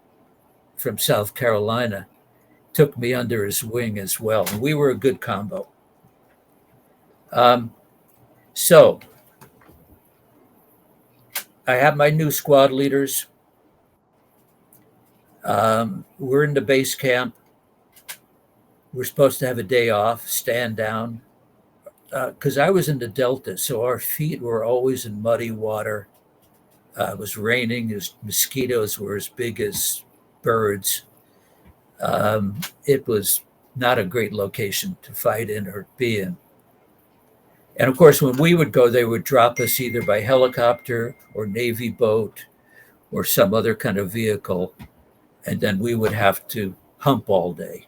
from South Carolina, took me under his wing as well. And we were a good combo. So I have my new squad leaders. We're in the base camp. We're supposed to have a day off, stand down, because I was in the Delta, so our feet were always in muddy water. It was raining. Mosquitoes were as big as birds. It was not a great location to fight in or be in. And of course, when we would go, they would drop us either by helicopter or Navy boat or some other kind of vehicle. And then we would have to hump all day.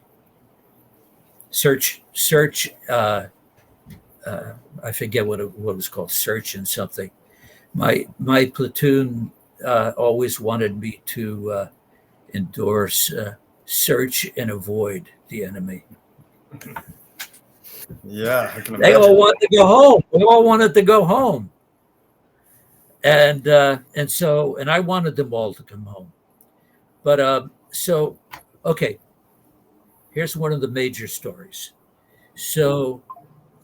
Search, I forget what it was called, search and something. My platoon always wanted me to endorse search and avoid the enemy. Yeah, I can imagine. They all wanted to go home. They all wanted to go home. And I wanted them all to come home. But okay, here's one of the major stories. So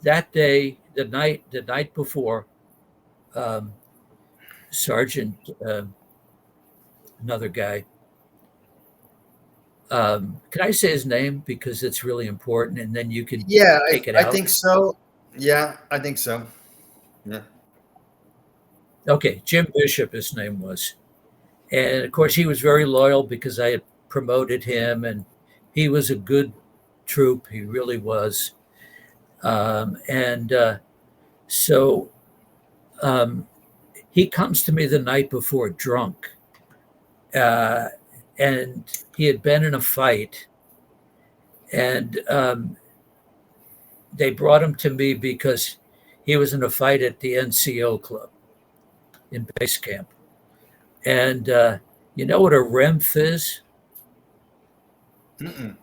that day, the night before, Sergeant, another guy, can I say his name because it's really important, and then you can take it out? I think so. Yeah, I think so. Yeah. Okay, Jim Bishop, his name was, And of course, he was very loyal because I had promoted him, and he was a good troop. He really was. So um, he comes to me the night before drunk, uh, and he had been in a fight, and they brought him to me because he was in a fight at the NCO club in base camp. And you know what a REMF is? Mm-mm.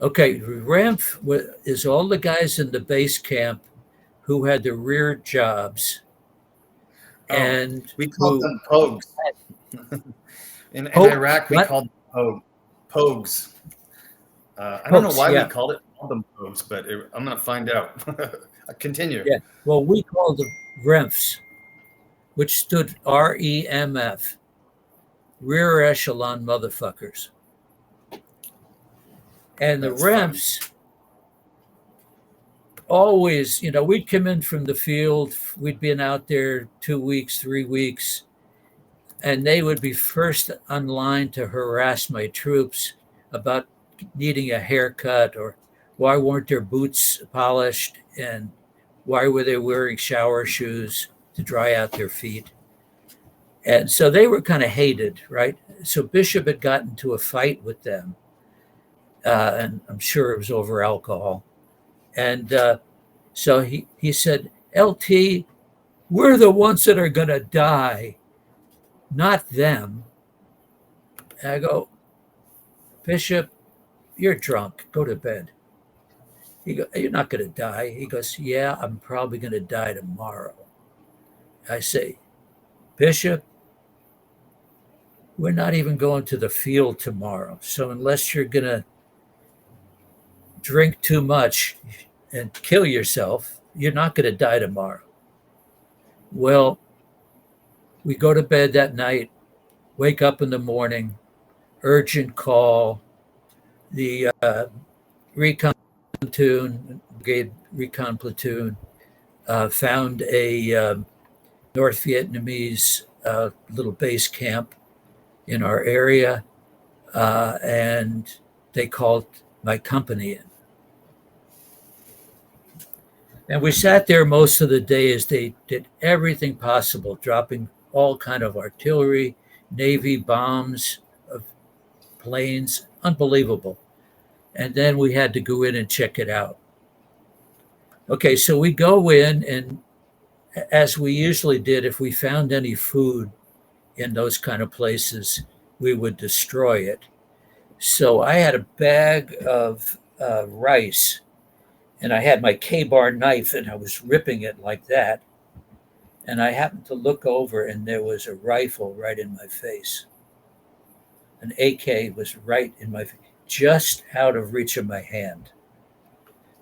Okay, REMF is all the guys in the base camp who had the rear jobs and We called who them pogues. In Iraq, we what? called them pogues. I don't know Pokes, why we yeah. called them pogues, but I'm going to find out. Continue. Yeah. Well, we called them REMFs, which stood REMF, rear echelon motherfuckers. And the That's fun. REMFs always, we'd come in from the field, we'd been out there 2 weeks, 3 weeks, and they would be first on line to harass my troops about needing a haircut or why weren't their boots polished and why were they wearing shower shoes to dry out their feet. And so they were kind of hated, right? So Bishop had gotten into a fight with them, and I'm sure it was over alcohol. And so he said, LT, we're the ones that are going to die, not them. And I go, Bishop, you're drunk. Go to bed. He goes, you're not going to die. He goes, yeah, I'm probably going to die tomorrow. I say, Bishop, we're not even going to the field tomorrow. So unless you're going to drink too much and kill yourself, you're not going to die tomorrow. Well, we go to bed that night, wake up in the morning, urgent call, the recon platoon, brigade recon platoon, found a North Vietnamese little base camp in our area, and they called my company in. And we sat there most of the day as they did everything possible, dropping all kind of artillery, Navy bombs, of planes, unbelievable. And then we had to go in and check it out. Okay, so we go in, and as we usually did, if we found any food in those kind of places, we would destroy it. So I had a bag of rice, and I had my K-bar knife, and I was ripping it like that. And I happened to look over, and there was a rifle right in my face. An AK was right in my face, just out of reach of my hand.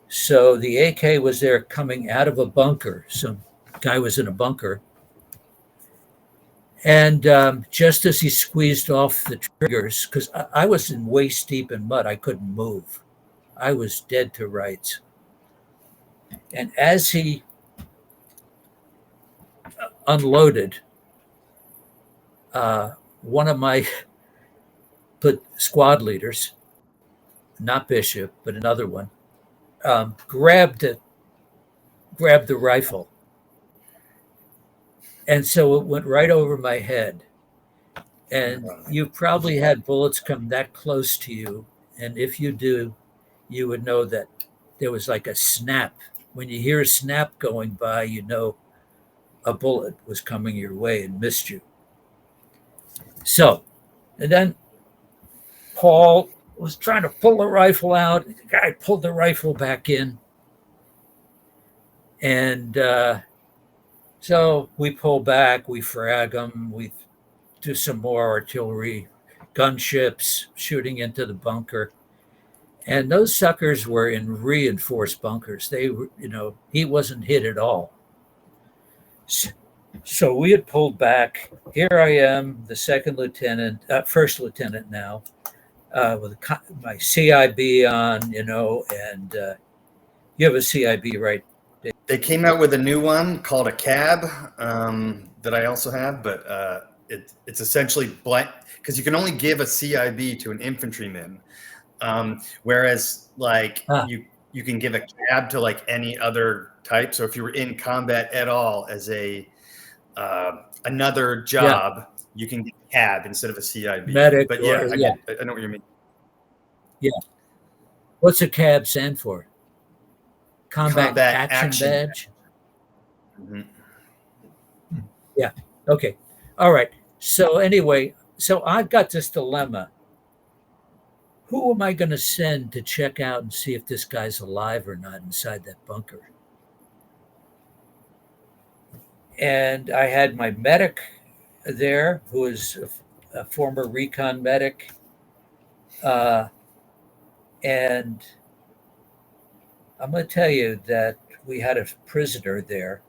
So the AK was there coming out of a bunker. Some guy was in a bunker. And just as he squeezed off the triggers, because I was in waist deep in mud, I couldn't move. I was dead to rights. And as he unloaded, one of my squad leaders, not Bishop, but another one, grabbed the rifle. And so it went right over my head. And you probably had bullets come that close to you. And if you do, you would know that there was like a snap. When you hear a snap going by, you know a bullet was coming your way and missed you. So, and then Paul was trying to pull the rifle out. The guy pulled the rifle back in. And so we pull back, we frag them, we do some more artillery, gunships, shooting into the bunker. And those suckers were in reinforced bunkers. They were, he wasn't hit at all. So we had pulled back. Here I am, the first lieutenant now, with my CIB on, and you have a CIB, right? They came out with a new one called a cab that I also have, but it's essentially blank because you can only give a CIB to an infantryman, whereas like you can give a cab to like any other type. So if you were in combat at all as a another job, you can get a cab instead of a CIB. Medic, but or, I know what you mean. Yeah. What's a cab stand for? Combat action badge. Mm-hmm. Yeah. Okay. All right. So anyway, so I've got this dilemma. Who am I going to send to check out and see if this guy's alive or not inside that bunker? And I had my medic there, who is a former recon medic. And I'm going to tell you that we had a prisoner there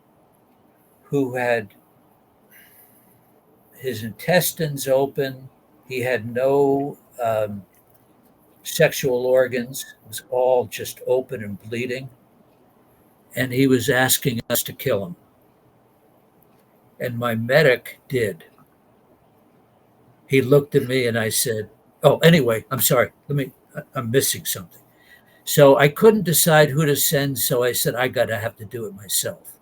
who had his intestines open. He had no sexual organs. It was all just open and bleeding. And he was asking us to kill him. And my medic did. He looked at me and I said, oh, anyway, I'm sorry. I'm missing something. So I couldn't decide who to send. So I said, I have to do it myself.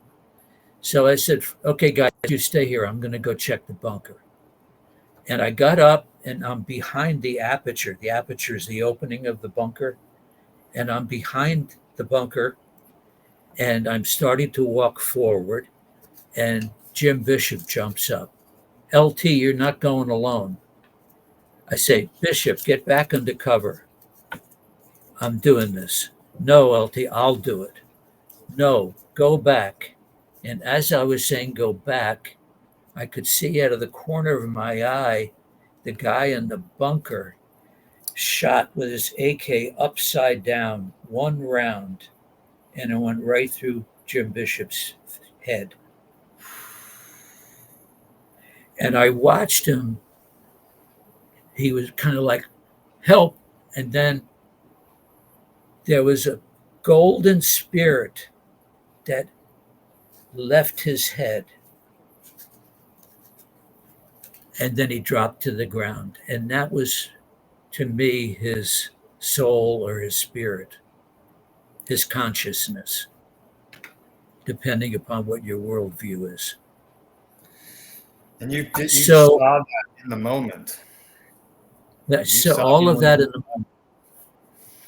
So I said, okay, guys, you stay here. I'm going to go check the bunker. And I got up and I'm behind the aperture. The aperture is the opening of the bunker. And I'm behind the bunker and I'm starting to walk forward. And Jim Bishop jumps up. LT, you're not going alone. I say, Bishop, get back under cover. I'm doing this. No, LT, I'll do it. No, go back. And as I was saying, go back, I could see out of the corner of my eye the guy in the bunker shot with his AK upside down, one round, and it went right through Jim Bishop's head. And I watched him. He was kind of like, help. And then there was a golden spirit that left his head. And then he dropped to the ground. And that was, to me, his soul or his spirit, his consciousness, depending upon what your worldview is. And you saw that in the moment. So all of that in the moment.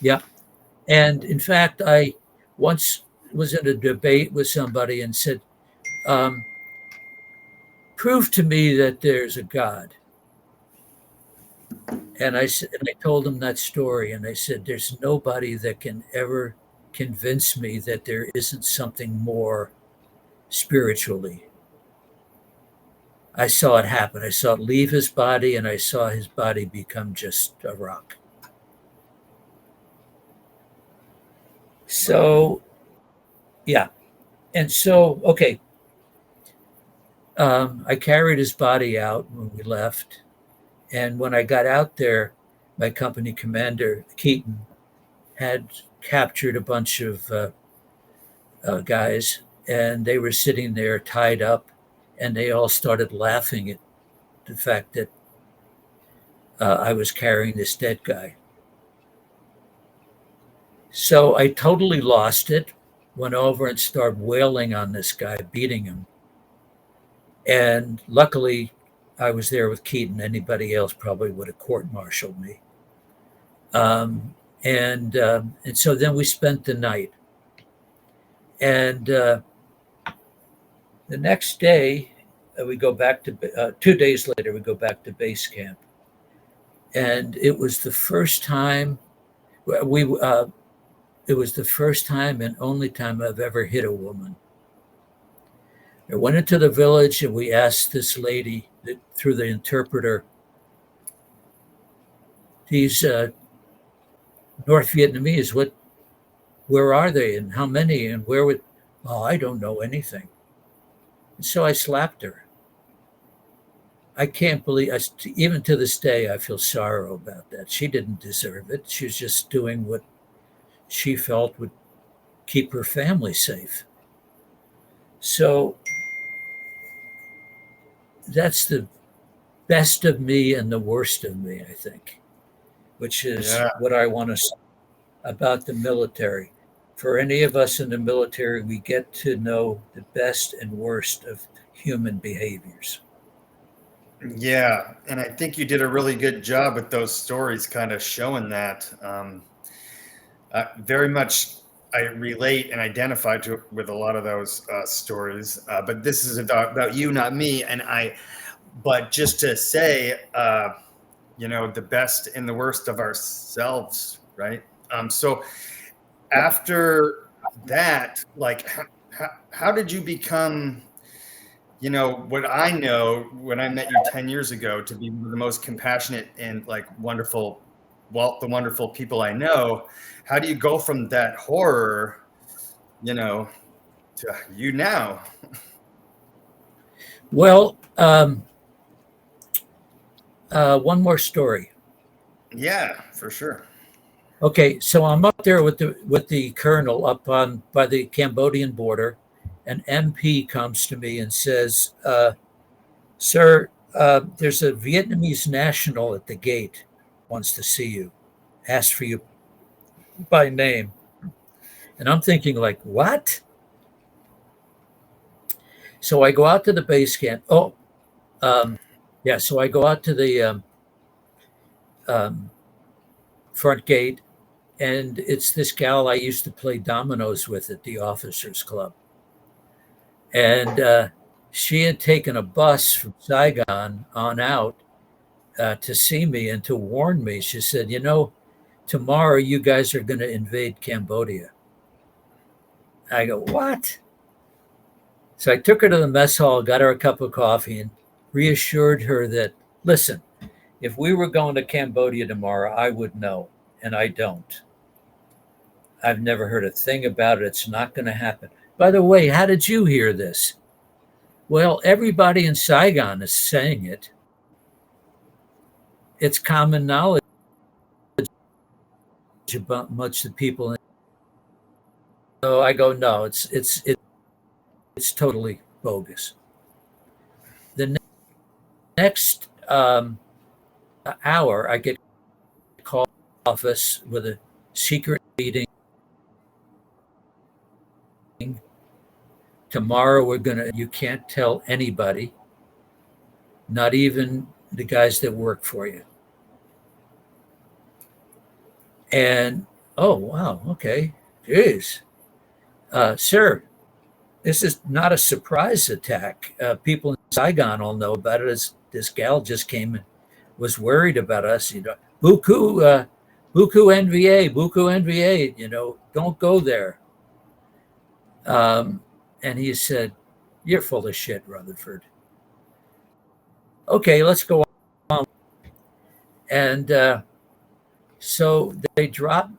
Yeah. And in fact, I once was in a debate with somebody and said, prove to me that there's a God. And I told him that story, and I said, there's nobody that can ever convince me that there isn't something more spiritually. I saw it happen. I saw it leave his body, and I saw his body become just a rock. So, yeah. And so, okay. I carried his body out when we left. And when I got out there, my company commander, Keaton, had captured a bunch of guys, and they were sitting there tied up, and they all started laughing at the fact that I was carrying this dead guy. So I totally lost it, went over and started wailing on this guy, beating him. And luckily, I was there with Keaton. Anybody else probably would have court-martialed me. And so then we spent the night. And the next day, we go back to 2 days later, we go back to base camp. And it was the first time it was the first time and only time I've ever hit a woman. I went into the village and we asked this lady through the interpreter, these North Vietnamese, where are they and how many and where would, oh, I don't know anything. And so I slapped her. I can't believe, even to this day, I feel sorrow about that. She didn't deserve it. She was just doing what she felt would keep her family safe. So that's the best of me and the worst of me, I think, which is Yeah. what I want to say about the military. For any of us in the military, we get to know the best and worst of human behaviors. Yeah, and I think you did a really good job with those stories, kind of showing that. Very much, I relate and identify with a lot of those stories. But this is about you, not me. But just to say, the best and the worst of ourselves, right? So after that, like, how did you become? What I know when I met you 10 years ago to be one of the most compassionate and like wonderful, the wonderful people I know. How do you go from that horror, to you now? Well, one more story. Yeah, for sure. Okay, so I'm up there with the colonel up on by the Cambodian border. An MP comes to me and says, "Sir, there's a Vietnamese national at the gate, wants to see you, asks for you by name." And I'm thinking, like, what? So I go out to the base camp. Oh, yeah. So I go out to the um, front gate, and it's this gal I used to play dominoes with at the officers' club. And she had taken a bus from Saigon on out to see me and to warn me. She said, tomorrow you guys are going to invade Cambodia. I go, what? So I took her to the mess hall, got her a cup of coffee, and reassured her that, listen, if we were going to Cambodia tomorrow, I would know, and I don't. I've never heard a thing about it. It's not going to happen. By the way, how did you hear this? Well, everybody in Saigon is saying it. It's common knowledge about much of the people. So I go, no, it's totally bogus. The next hour, I get called to the office with a secret meeting. Tomorrow you can't tell anybody, not even the guys that work for you. And, oh, wow, okay, geez. Sir, this is not a surprise attack. People in Saigon all know about it. This gal just came and was worried about us. Buku NVA, don't go there. And he said, you're full of shit, Rutherford. Okay, let's go on. And so they dropped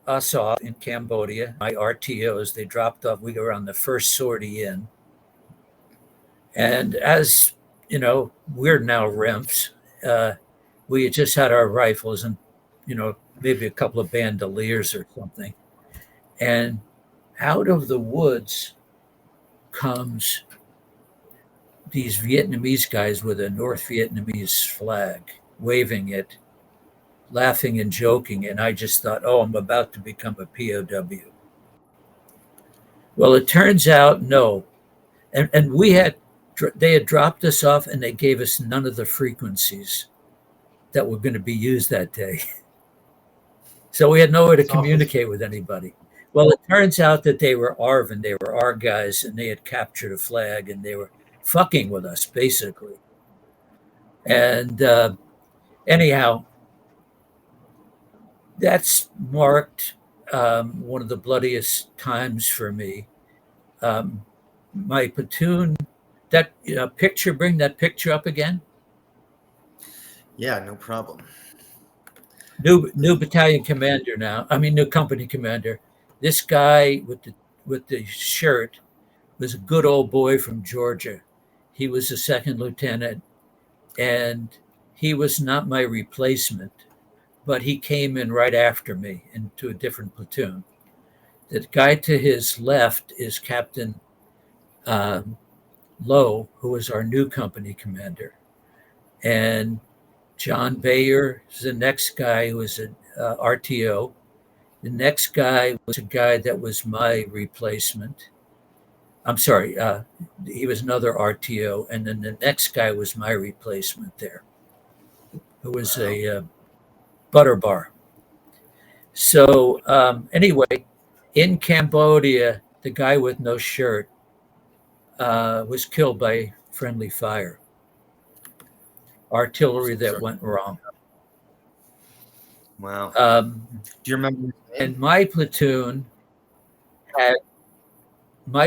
us off in Cambodia. My RTOs, they dropped off. We were on the first sortie in. And as we're now RIMPs. We had just had our rifles and, maybe a couple of bandoliers or something. And out of the woods comes these Vietnamese guys with a North Vietnamese flag, waving it, laughing and joking. And I just thought, oh, I'm about to become a POW. Well, it turns out, no. And they had dropped us off and they gave us none of the frequencies that were going to be used that day. So we had nowhere to communicate with anybody. Well, it turns out that they were ARVN, they were our guys, and they had captured a flag and they were fucking with us, basically. And anyhow, that's marked one of the bloodiest times for me. My platoon, that picture, bring that picture up again. Yeah, no problem. New battalion commander now. I mean, new company commander. This guy with the shirt was a good old boy from Georgia. He was a second lieutenant, and he was not my replacement, but he came in right after me into a different platoon. The guy to his left is Captain Lowe, who was our new company commander. And John Bayer is the next guy, who was an RTO. The next guy was a guy that was my replacement. I'm sorry, he was another RTO. And then the next guy was my replacement there, who was a butter bar. So anyway, in Cambodia, the guy with no shirt was killed by friendly fire. Artillery that went wrong. Wow. Do you remember his name? And my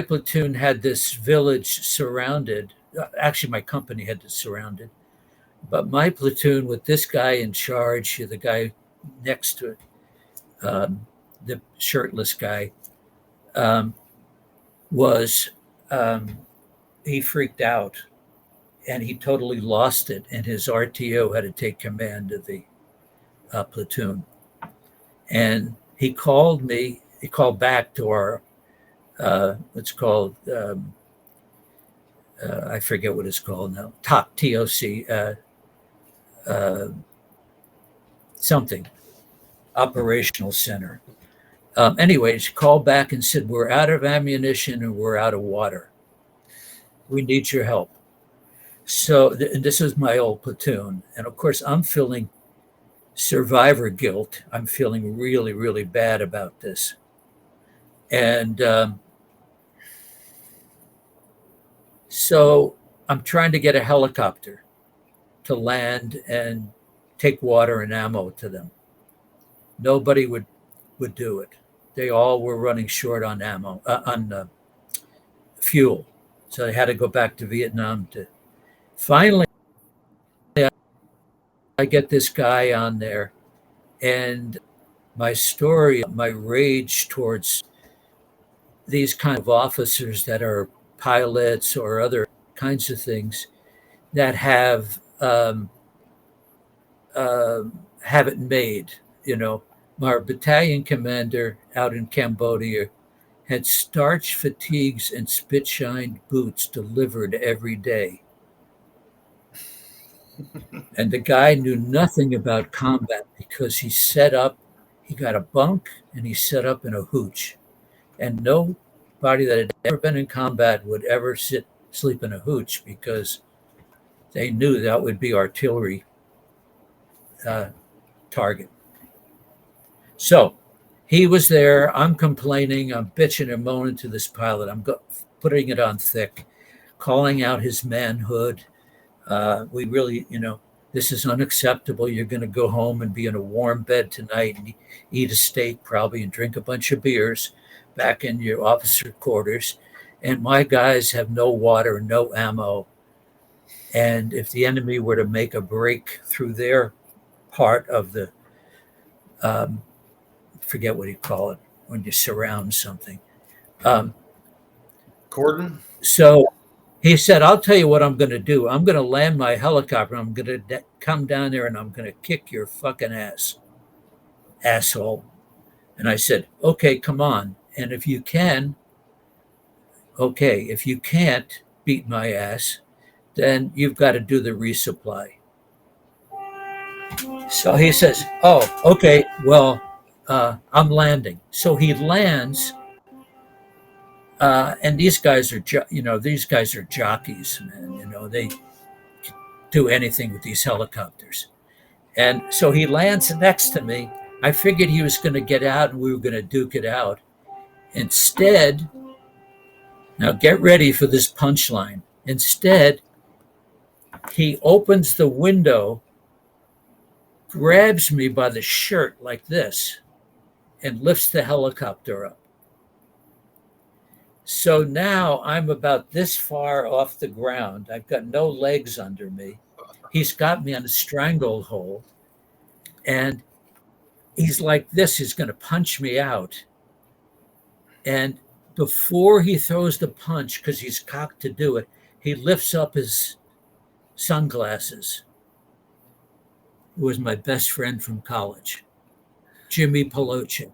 platoon had this village surrounded. Actually, my company had it surrounded. But my platoon, with this guy in charge, the guy next to it, the shirtless guy, he freaked out and he totally lost it. And his RTO had to take command of the platoon. And he called back to our, what's called, I forget what it's called now, TOC, something, operational center. Anyways, he called back and said, we're out of ammunition and we're out of water. We need your help. So and this is my old platoon. And of course, I'm feeling survivor guilt. I'm feeling really, really bad about this. And so I'm trying to get a helicopter to land and take water and ammo to them. Nobody would do it. They all were running short on ammo, on fuel. So they had to go back to Vietnam to finally. I get this guy on there, and my story, my rage towards these kind of officers that are pilots or other kinds of things that have it made. You know, my battalion commander out in Cambodia had starch fatigues and spit-shined boots delivered every day. And the guy knew nothing about combat because he got a bunk and he set up in a hooch. And nobody that had ever been in combat would ever sleep in a hooch because they knew that would be artillery target. So he was there. I'm complaining. I'm bitching and moaning to this pilot. I'm putting it on thick, calling out his manhood. We really, this is unacceptable. You're going to go home and be in a warm bed tonight and eat a steak probably and drink a bunch of beers back in your officer quarters. And my guys have no water, no ammo. And if the enemy were to make a break through their part of the, forget what you call it, when you surround something. Cordon? So he said, I'll tell you what I'm going to do. I'm going to land my helicopter. I'm going to come down there and I'm going to kick your fucking ass, asshole. And I said, okay, come on. And if you can, okay. If you can't beat my ass, then you've got to do the resupply. So he says, oh, okay, well, I'm landing. So he lands. And these guys are jockeys, man. They do anything with these helicopters. And so he lands next to me. I figured he was going to get out and we were going to duke it out. Instead, now get ready for this punchline. Instead, he opens the window, grabs me by the shirt like this, and lifts the helicopter up. So now I'm about this far off the ground. I've got no legs under me. He's got me on a stranglehold. And he's like this. He's going to punch me out. And before he throws the punch, because he's cocked to do it, he lifts up his sunglasses. Who was my best friend from college, Jimmy Polochik.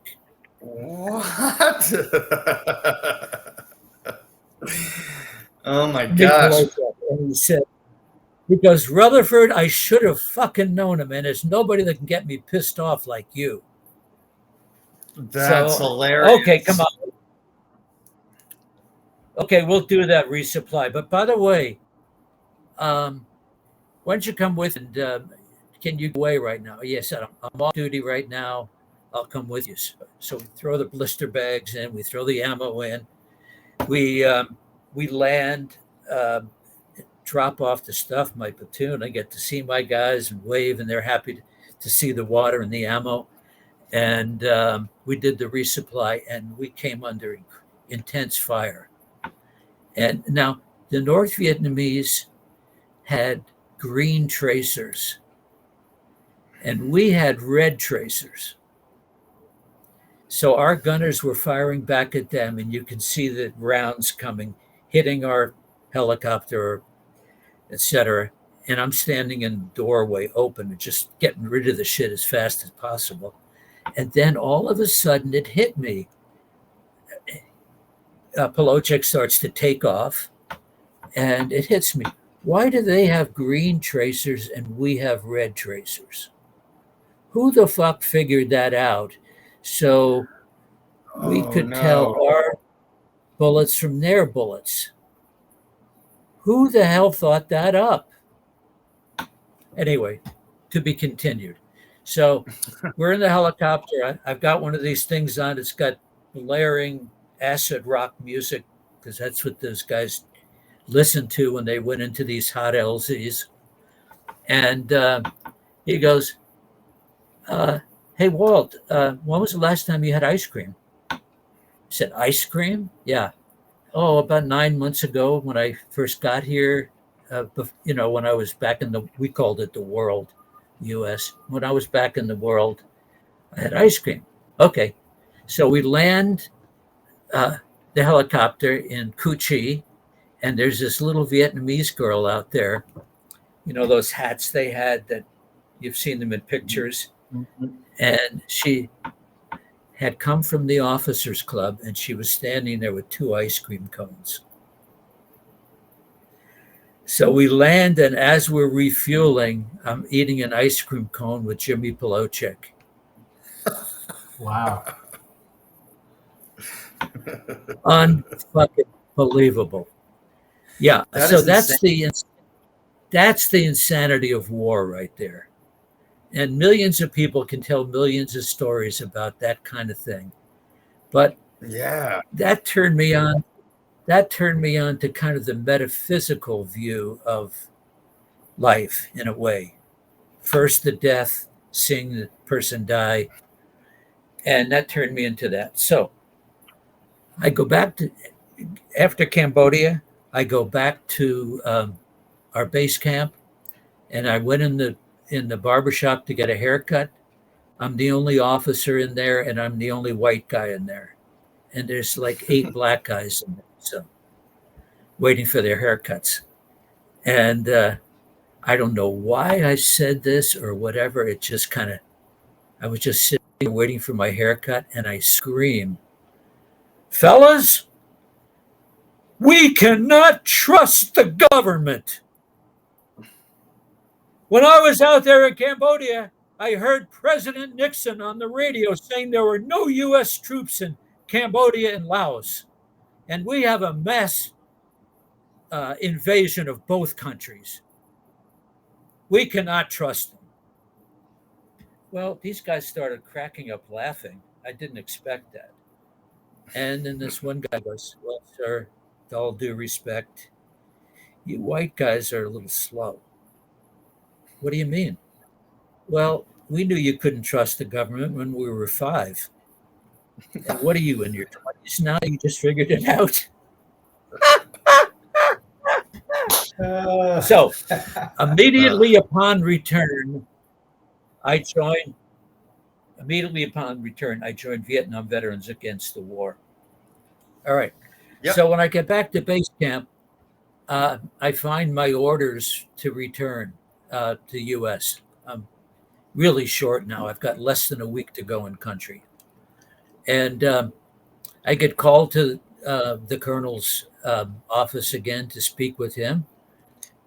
What? Oh my Big gosh. And he said, because Rutherford, I should have fucking known him, and there's nobody that can get me pissed off like you. That's So, hilarious. okay, come on. Okay, we'll do that resupply. But by the way, why don't you come with and can you go away right now? Yes, I'm off duty right now. I'll come with you. So we throw the blister bags in, we throw the ammo in, we land, drop off the stuff, my platoon. I get to see my guys and wave, and they're happy to see the water and the ammo. And we did the resupply, and we came under intense fire. And now the North Vietnamese had green tracers, and we had red tracers. So our gunners were firing back at them, and you can see the rounds coming, hitting our helicopter, etc. And I'm standing in the doorway open and just getting rid of the shit as fast as possible. And then all of a sudden it hit me. Polochek starts to take off, and it hits me. Why do they have green tracers and we have red tracers? Who the fuck figured that out? So we could tell our bullets from their bullets. Who the hell thought that up? Anyway, to be continued. So we're in the helicopter. I've got one of these things on. It's got blaring acid rock music, because that's what those guys listened to when they went into these hot LZs. And he goes, hey, Walt, when was the last time you had ice cream? I said, ice cream? Yeah. Oh, about 9 months ago when I first got here, when I was back we called it the world, US. When I was back in the world, I had ice cream. Okay. So we land the helicopter in Cu Chi, and there's this little Vietnamese girl out there, those hats they had that you've seen them in pictures. Mm-hmm. And she had come from the officers club, and she was standing there with 2 ice cream cones. So we land, and as we're refueling, I'm eating an ice cream cone with Jimmy Polochek. Wow. Unfucking believable. Yeah. So that's the insanity of war right there. And millions of people can tell millions of stories about that kind of thing. But yeah, that turned me on to kind of the metaphysical view of life in a way. First the death, seeing the person die, and that turned me into that. So I go back to, after Cambodia, I go back to our base camp, and I went in the barbershop to get a haircut. I'm the only officer in there, and I'm the only white guy in there. And there's like 8 black guys in there, so waiting for their haircuts. And I don't know why I said this or whatever. It just I was just sitting there waiting for my haircut, and I scream, fellas, we cannot trust the government. When I was out there in Cambodia, I heard President Nixon on the radio saying there were no U.S. troops in Cambodia and Laos. And we have a mass invasion of both countries. We cannot trust them. Well, these guys started cracking up laughing. I didn't expect that. And then this one guy goes, well, sir, with all due respect, you white guys are a little slow. What do you mean? Well, we knew you couldn't trust the government when we were 5. And what are you, in your 20s now? You just figured it out? So immediately upon return, I joined Vietnam Veterans Against the War. All right. Yep. So when I get back to base camp, I find my orders to return to the U.S. I'm really short now. I've got less than a week to go in country. And I get called to the colonel's office again to speak with him.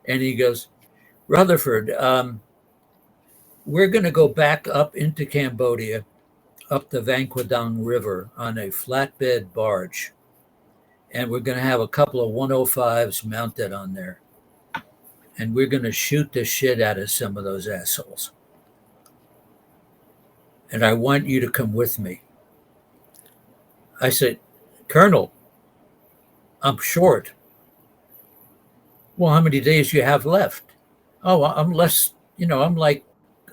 And he goes, Rutherford, we're going to go back up into Cambodia, up the Vangquadong River on a flatbed barge. And we're going to have a couple of 105s mounted on there. And we're going to shoot the shit out of some of those assholes. And I want you to come with me. I said, Colonel, I'm short. Well, how many days do you have left? Oh, I'm less, I'm like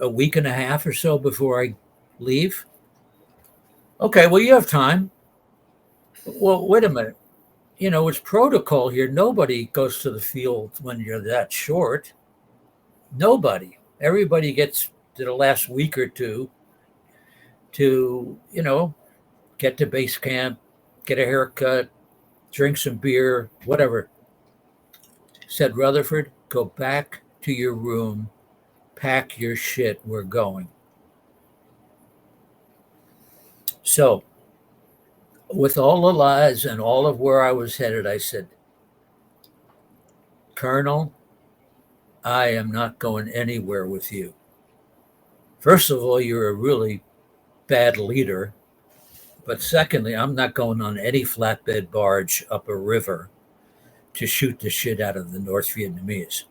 a week and a half or so before I leave. Okay, well, you have time. Well, wait a minute. It's protocol here. Nobody goes to the field when you're that short. Nobody. Everybody gets to the last week or two to, get to base camp, get a haircut, drink some beer, whatever. Said, Rutherford, go back to your room, pack your shit, we're going. So, with all the lies and all of where I was headed, I said, Colonel, I am not going anywhere with you. First of all, you're a really bad leader. But secondly, I'm not going on any flatbed barge up a river to shoot the shit out of the North Vietnamese.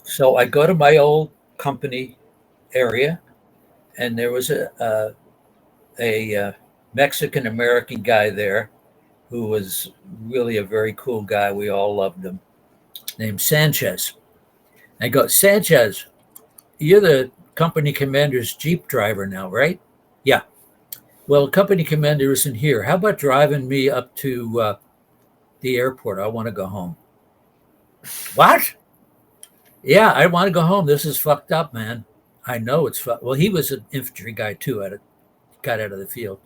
So I go to my old company area, and there was a Mexican-American guy there who was really a very cool guy. We all loved him, named Sanchez. I go, Sanchez, you're the company commander's Jeep driver now, right? Yeah. Well, company commander isn't here. How about driving me up to the airport? I want to go home. What? Yeah, I want to go home. This is fucked up, man. I know it's fucked. Well, he was an infantry guy too. Got out of the field.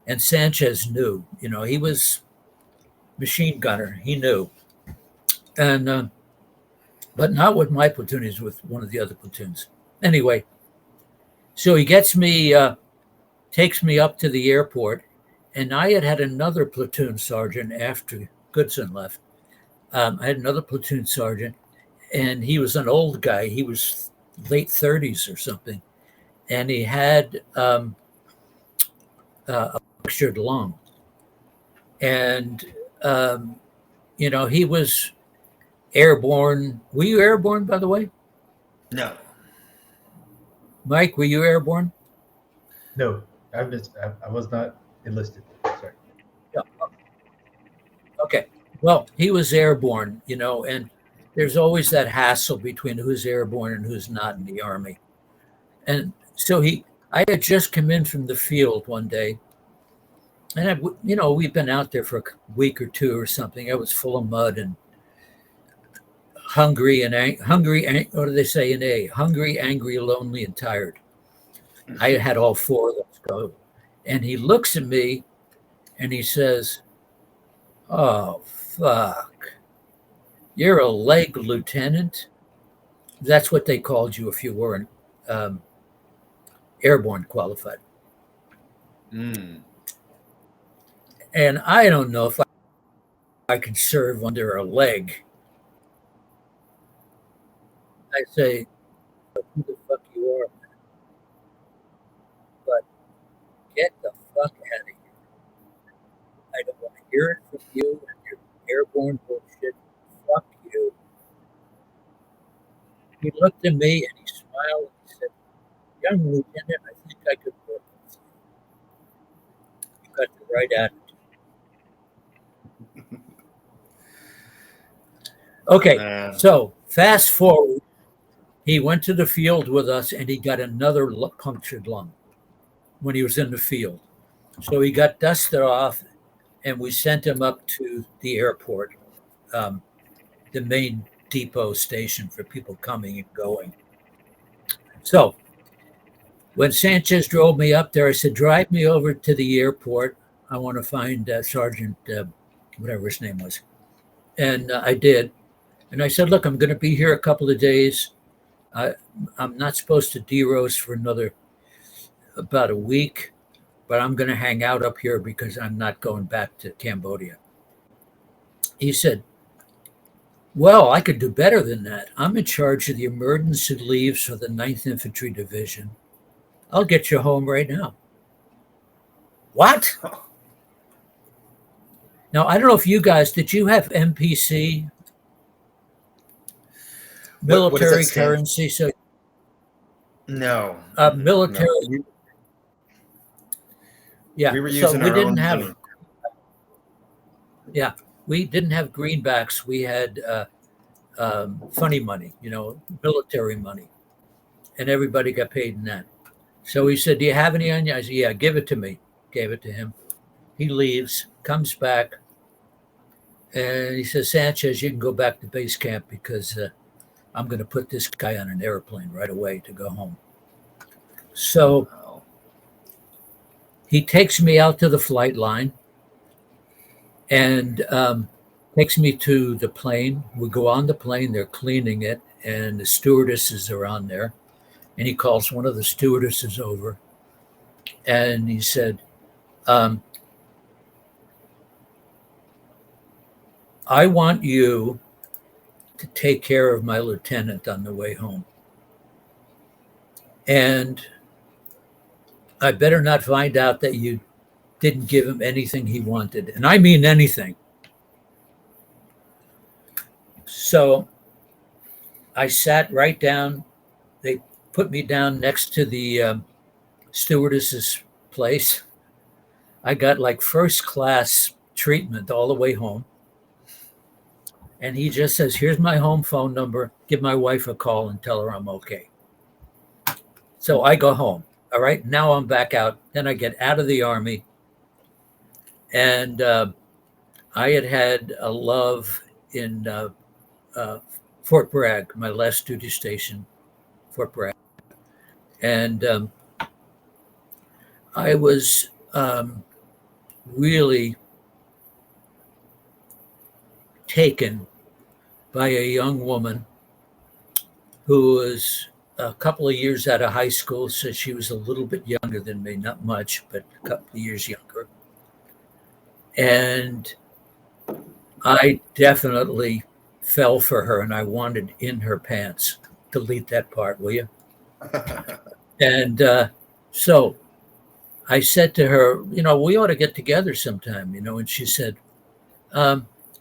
And Sanchez knew, he was machine gunner. He knew. And, but not with my platoon. He's with one of the other platoons. Anyway, so he gets me, takes me up to the airport, and I had another platoon sergeant after Goodson left. I had another platoon sergeant, and he was an old guy. He was late 30s or something, and he had a punctured lung. And, he was airborne. Were you airborne, by the way? No. Mike, were you airborne? No. I was not enlisted. Sorry. Yeah. Okay. Well, he was airborne, and there's always that hassle between who's airborne and who's not in the Army. And so I had just come in from the field one day, and we've been out there for a week or two or something. I was full of mud and hungry, what do they say in A? Hungry, angry, lonely, and tired. I had all four of those go. And he looks at me and he says, oh, fuck. You're a leg lieutenant? That's what they called you if you weren't airborne qualified. Mm. And I don't know if I can serve under a leg. I say, who the fuck you are, man? But get the fuck out of here. I don't want to hear it from you and your airborne bullshit. Fuck you. He looked at me and he smiled and he said, young lieutenant, I think I could work with you. You got the right attitude. Okay, so fast forward. He went to the field with us and he got another punctured lung when he was in the field. So he got dusted off and we sent him up to the airport, the main depot station for people coming and going. So when Sanchez drove me up there, I said, drive me over to the airport. I want to find Sergeant, whatever his name was. And I did. And I said, look, I'm going to be here a couple of days. I'm not supposed to deroast for about a week. but I'm going to hang out up here because I'm not going back to Cambodia. He said, well, I could do better than that. I'm in charge of the emergency leaves for the 9th Infantry Division. I'll get you home right now. What? Now, I don't know if you guys, did you have MPC? Military currency? So No. Military. No. Yeah. We were using our own money. Yeah. We didn't have greenbacks. We had funny money, military money. And everybody got paid in that. So he said, do you have any on you? I said, yeah, give it to me. Gave it to him. He leaves, comes back. And he says, Sanchez, you can go back to base camp because I'm going to put this guy on an airplane right away to go home. So he takes me out to the flight line and takes me to the plane. We go on the plane. They're cleaning it, and the stewardesses are on there. And he calls one of the stewardesses over, and he said, I want you to take care of my lieutenant on the way home. And I better not find out that you didn't give him anything he wanted. And I mean anything. So I sat right down. They put me down next to the stewardess's place. I got like first class treatment all the way home. And he just says, here's my home phone number. Give my wife a call and tell her I'm okay. So I go home. All right. Now I'm back out. Then I get out of the Army. And I had a love in Fort Bragg, my last duty station, Fort Bragg. And I was really taken by a young woman who was a couple of years out of high school, so she was a little bit younger than me, not much, but a couple of years younger. And I definitely fell for her, and I wanted in her pants. Delete that part, will you? And so I said to her, we ought to get together sometime, and she said,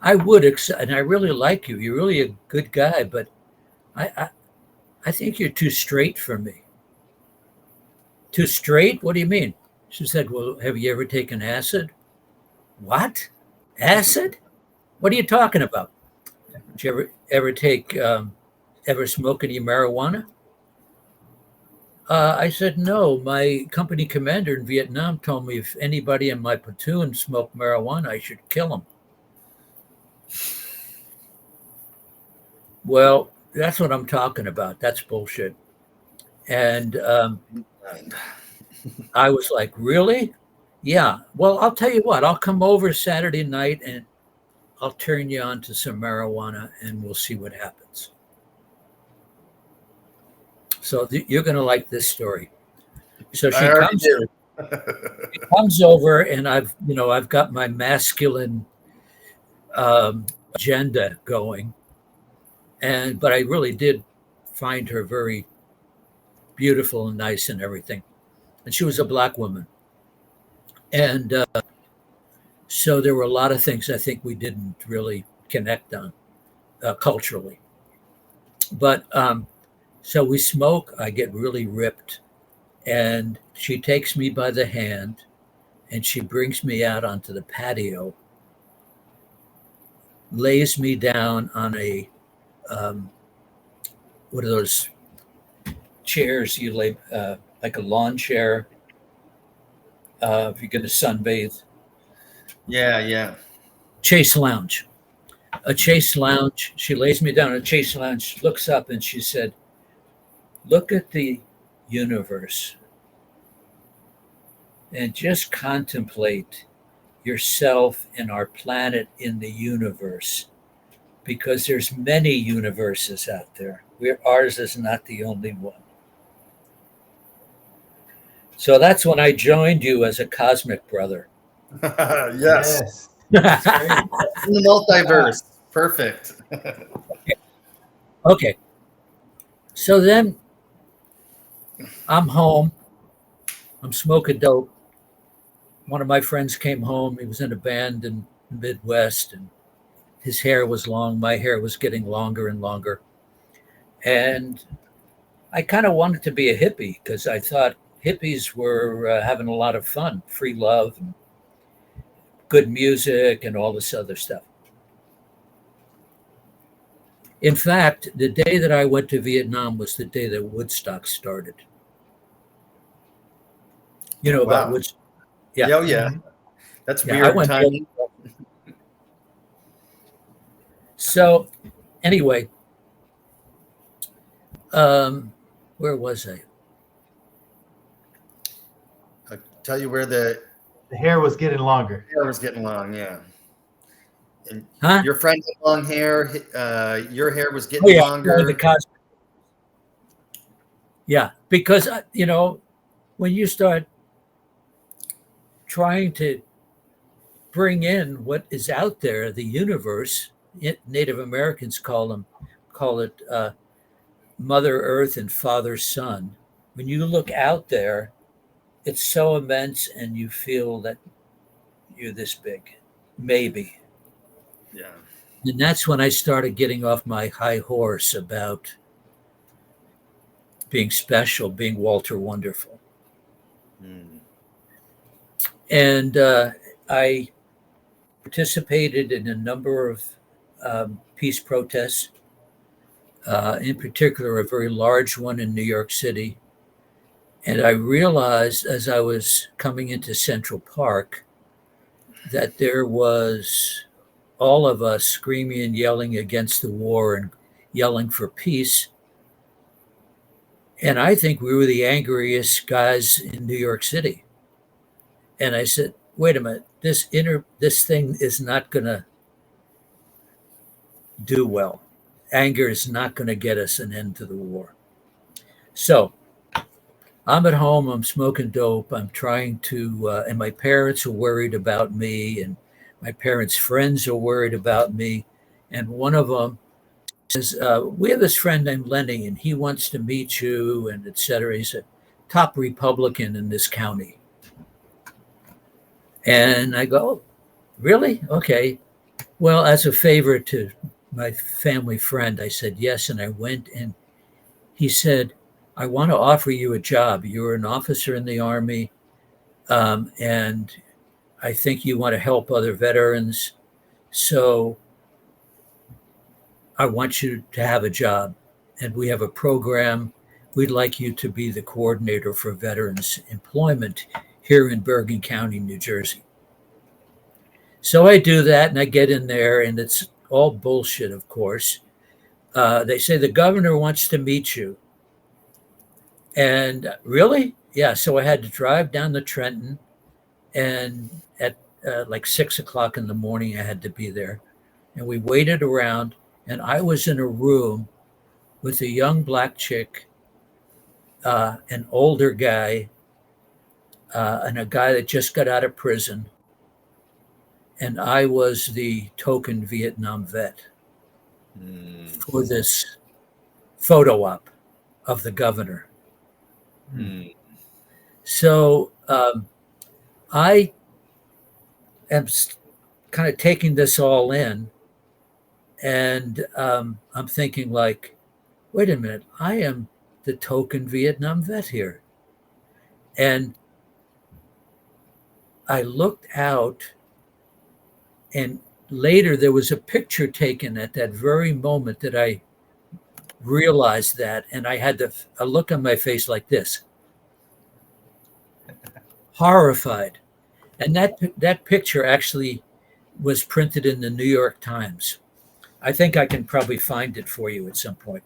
I would, and I really like you. You're really a good guy, but I think you're too straight for me. Too straight? What do you mean? She said, well, have you ever taken acid? What? Acid? What are you talking about? Did you ever smoke any marijuana? I said, no. My company commander in Vietnam told me if anybody in my platoon smoked marijuana, I should kill him. Well, that's what I'm talking about. That's bullshit. And I was like, really? Yeah. Well, I'll tell you what. I'll come over Saturday night and I'll turn you on to some marijuana and we'll see what happens. So you're going to like this story. So she comes over, and I've got my masculine agenda going, but I really did find her very beautiful and nice and everything. And she was a Black woman. And so there were a lot of things I think we didn't really connect on culturally. But so we smoke, I get really ripped, and she takes me by the hand and she brings me out onto the patio, lays me down on a, what are those chairs you lay, like a lawn chair, if you're going to sunbathe. Yeah. Chase lounge. A chase lounge. She lays me down on a chase lounge, looks up, and she said, look at the universe and just contemplate yourself and our planet in the universe, because there's many universes out there. Ours is not the only one. So that's when I joined you as a cosmic brother. Yes. That's great. In the multiverse. Perfect. Okay. So then I'm home. I'm smoking dope. One of my friends came home. He was in a band in the Midwest, and his hair was long. My hair was getting longer and longer. And I kind of wanted to be a hippie because I thought hippies were having a lot of fun, free love, and good music, and all this other stuff. In fact, the day that I went to Vietnam was the day that Woodstock started. You know about Wow. Woodstock? Yeah. Oh, yeah. That's Yeah, I weird went there. timing. So, anyway, where was I? I'll tell you where the The hair was getting longer. hair was getting long, yeah. And Huh? your friend had long hair. Your hair was Oh getting yeah, longer. the cosmic. Yeah, because when you start trying to bring in what is out there, the universe, Native Americans call it Mother Earth and Father Sun. When you look out there, it's so immense, and you feel that you're this big, maybe. Yeah. And that's when I started getting off my high horse about being special, being Walter Wonderful. Mm. And I participated in a number of peace protests, in particular, a very large one in New York City. And I realized as I was coming into Central Park that there was all of us screaming and yelling against the war and yelling for peace. And I think we were the angriest guys in New York City. And I said, wait a minute, this thing is not going to do well. Anger is not going to get us an end to the war. So I'm at home, I'm smoking dope, I'm trying to, and my parents are worried about me, and my parents' friends are worried about me. And one of them says, we have this friend named Lenny, and he wants to meet you, and et cetera. He's a top Republican in this county. And I go, oh, really? Okay. Well, as a favor to my family friend, I said yes. And I went, and he said, I want to offer you a job. You're an officer in the Army, and I think you want to help other veterans. So I want you to have a job. And we have a program. We'd like you to be the coordinator for veterans employment here in Bergen County, New Jersey. So I do that, and I get in there, and it's all bullshit, of course. They say the governor wants to meet you. And really? Yeah. So I had to drive down the Trenton, and at like 6 o'clock in the morning, I had to be there. And we waited around, and I was in a room with a young black chick, an older guy, and a guy that just got out of prison. And I was the token Vietnam vet for this photo op of the governor. Mm. So I am kind of taking this all in, and I'm thinking like, wait a minute, I am the token Vietnam vet here. And I looked out, and later there was a picture taken at that very moment that I realized that, and I had a look on my face like this, horrified. And that picture actually was printed in the New York Times. I think I can probably find it for you at some point.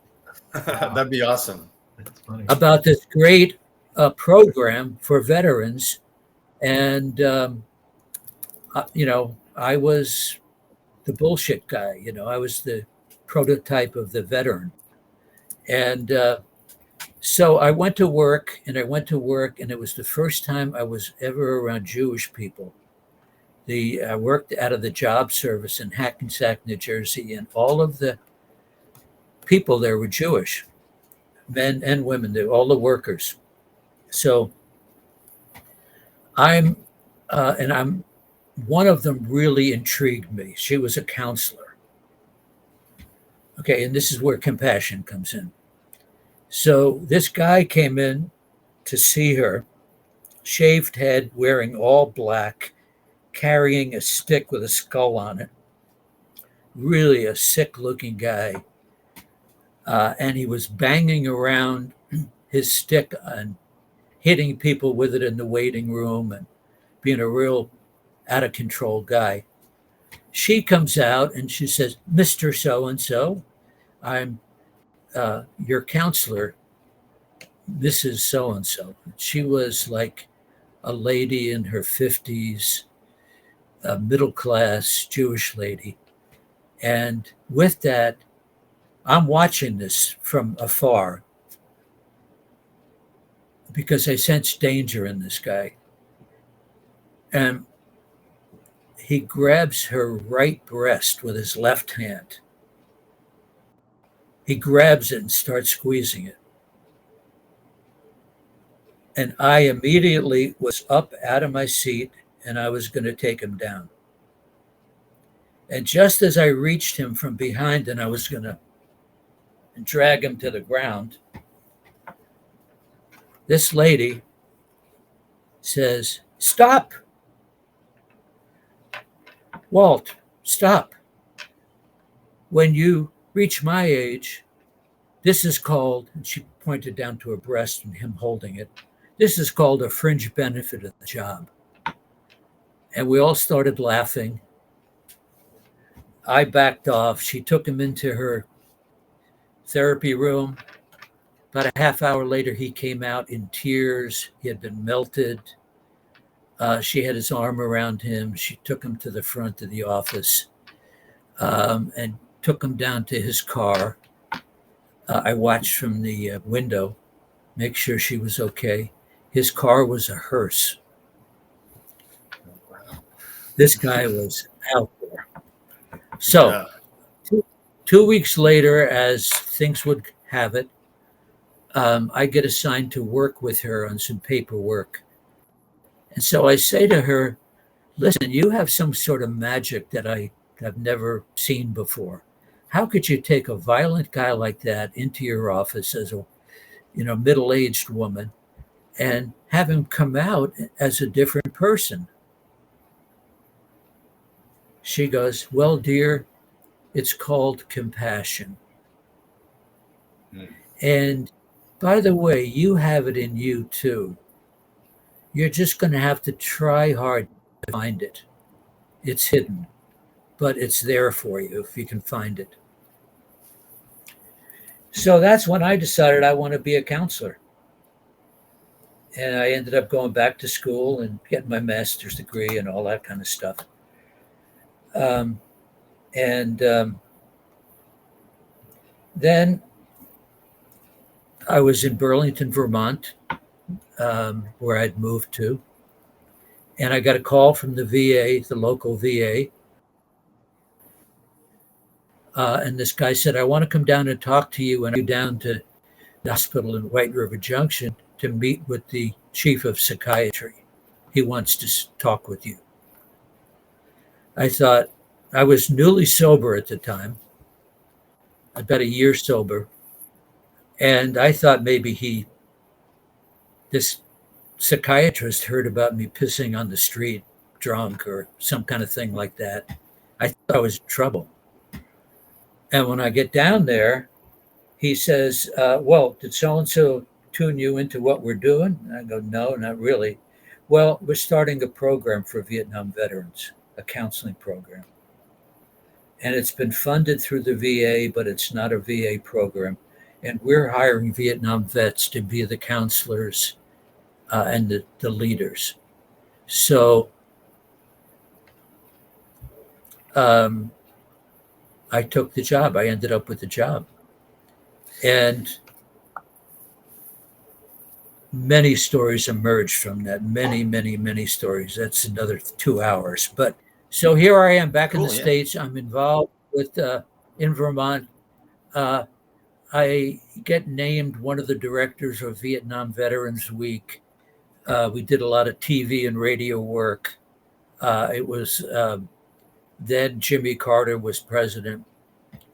That'd be awesome. That's funny. About this great program for veterans. And, I was the bullshit guy. I was the prototype of the veteran. And So I went to work, and it was the first time I was ever around Jewish people. I worked out of the job service in Hackensack, New Jersey, and all of the people there were Jewish, men and women, all the workers. So I'm one of them really intrigued me. She was a counselor. Okay, and this is where compassion comes in. So this guy came in to see her, shaved head, wearing all black, carrying a stick with a skull on it. Really a sick looking guy. And he was banging around his stick and hitting people with it in the waiting room and being a real out of control guy. She comes out and she says, "Mr. So and so, I'm your counselor, Mrs. So and so." She was like a lady in her 50s, a middle class Jewish lady. And with that, I'm watching this from afar because I sense danger in this guy. And he grabs her right breast with his left hand. He grabs it and starts squeezing it. And I immediately was up out of my seat and I was going to take him down. And just as I reached him from behind and I was going to drag him to the ground, this lady says, "Stop! Walt, stop. When you reach my age, this is called," and she pointed down to her breast and him holding it, "this is called a fringe benefit of the job." And we all started laughing. I backed off. She took him into her therapy room. About a half hour later, he came out in tears. He had been melted. She had his arm around him. She took him to the front of the office and took him down to his car. I watched from the window, make sure she was okay. His car was a hearse. This guy was out there. So 2 weeks later, as things would have it, I get assigned to work with her on some paperwork. And so I say to her, "Listen, you have some sort of magic that I have never seen before. How could you take a violent guy like that into your office as a middle-aged woman and have him come out as a different person?" She goes, "Well, dear, it's called compassion. And by the way, you have it in you too. You're just going to have to try hard to find it. It's hidden, but it's there for you if you can find it." So that's when I decided I want to be a counselor. And I ended up going back to school and getting my master's degree and all that kind of stuff. Then I was in Burlington, Vermont, where I'd moved to. And I got a call from the VA, the local VA. And this guy said, "I want to come down and talk to you and I'm down to the hospital in White River Junction to meet with the chief of psychiatry. He wants to talk with you." I thought, I was newly sober at the time, about a year sober. And I thought maybe this psychiatrist heard about me pissing on the street drunk or some kind of thing like that. I thought I was in trouble. And when I get down there, he says, "Well, did so-and-so tune you into what we're doing?" And I go, "No, not really." "Well, we're starting a program for Vietnam veterans, a counseling program. And it's been funded through the VA, but it's not a VA program. And we're hiring Vietnam vets to be the counselors and the leaders." So I took the job. I ended up with the job. And many stories emerged from that. Many stories. That's another 2 hours. But so here I am back in the Cool, yeah. States. I'm involved with in Vermont. Uh, I get named one of the directors of Vietnam Veterans Week. We did a lot of TV and radio work. It was then Jimmy Carter was president.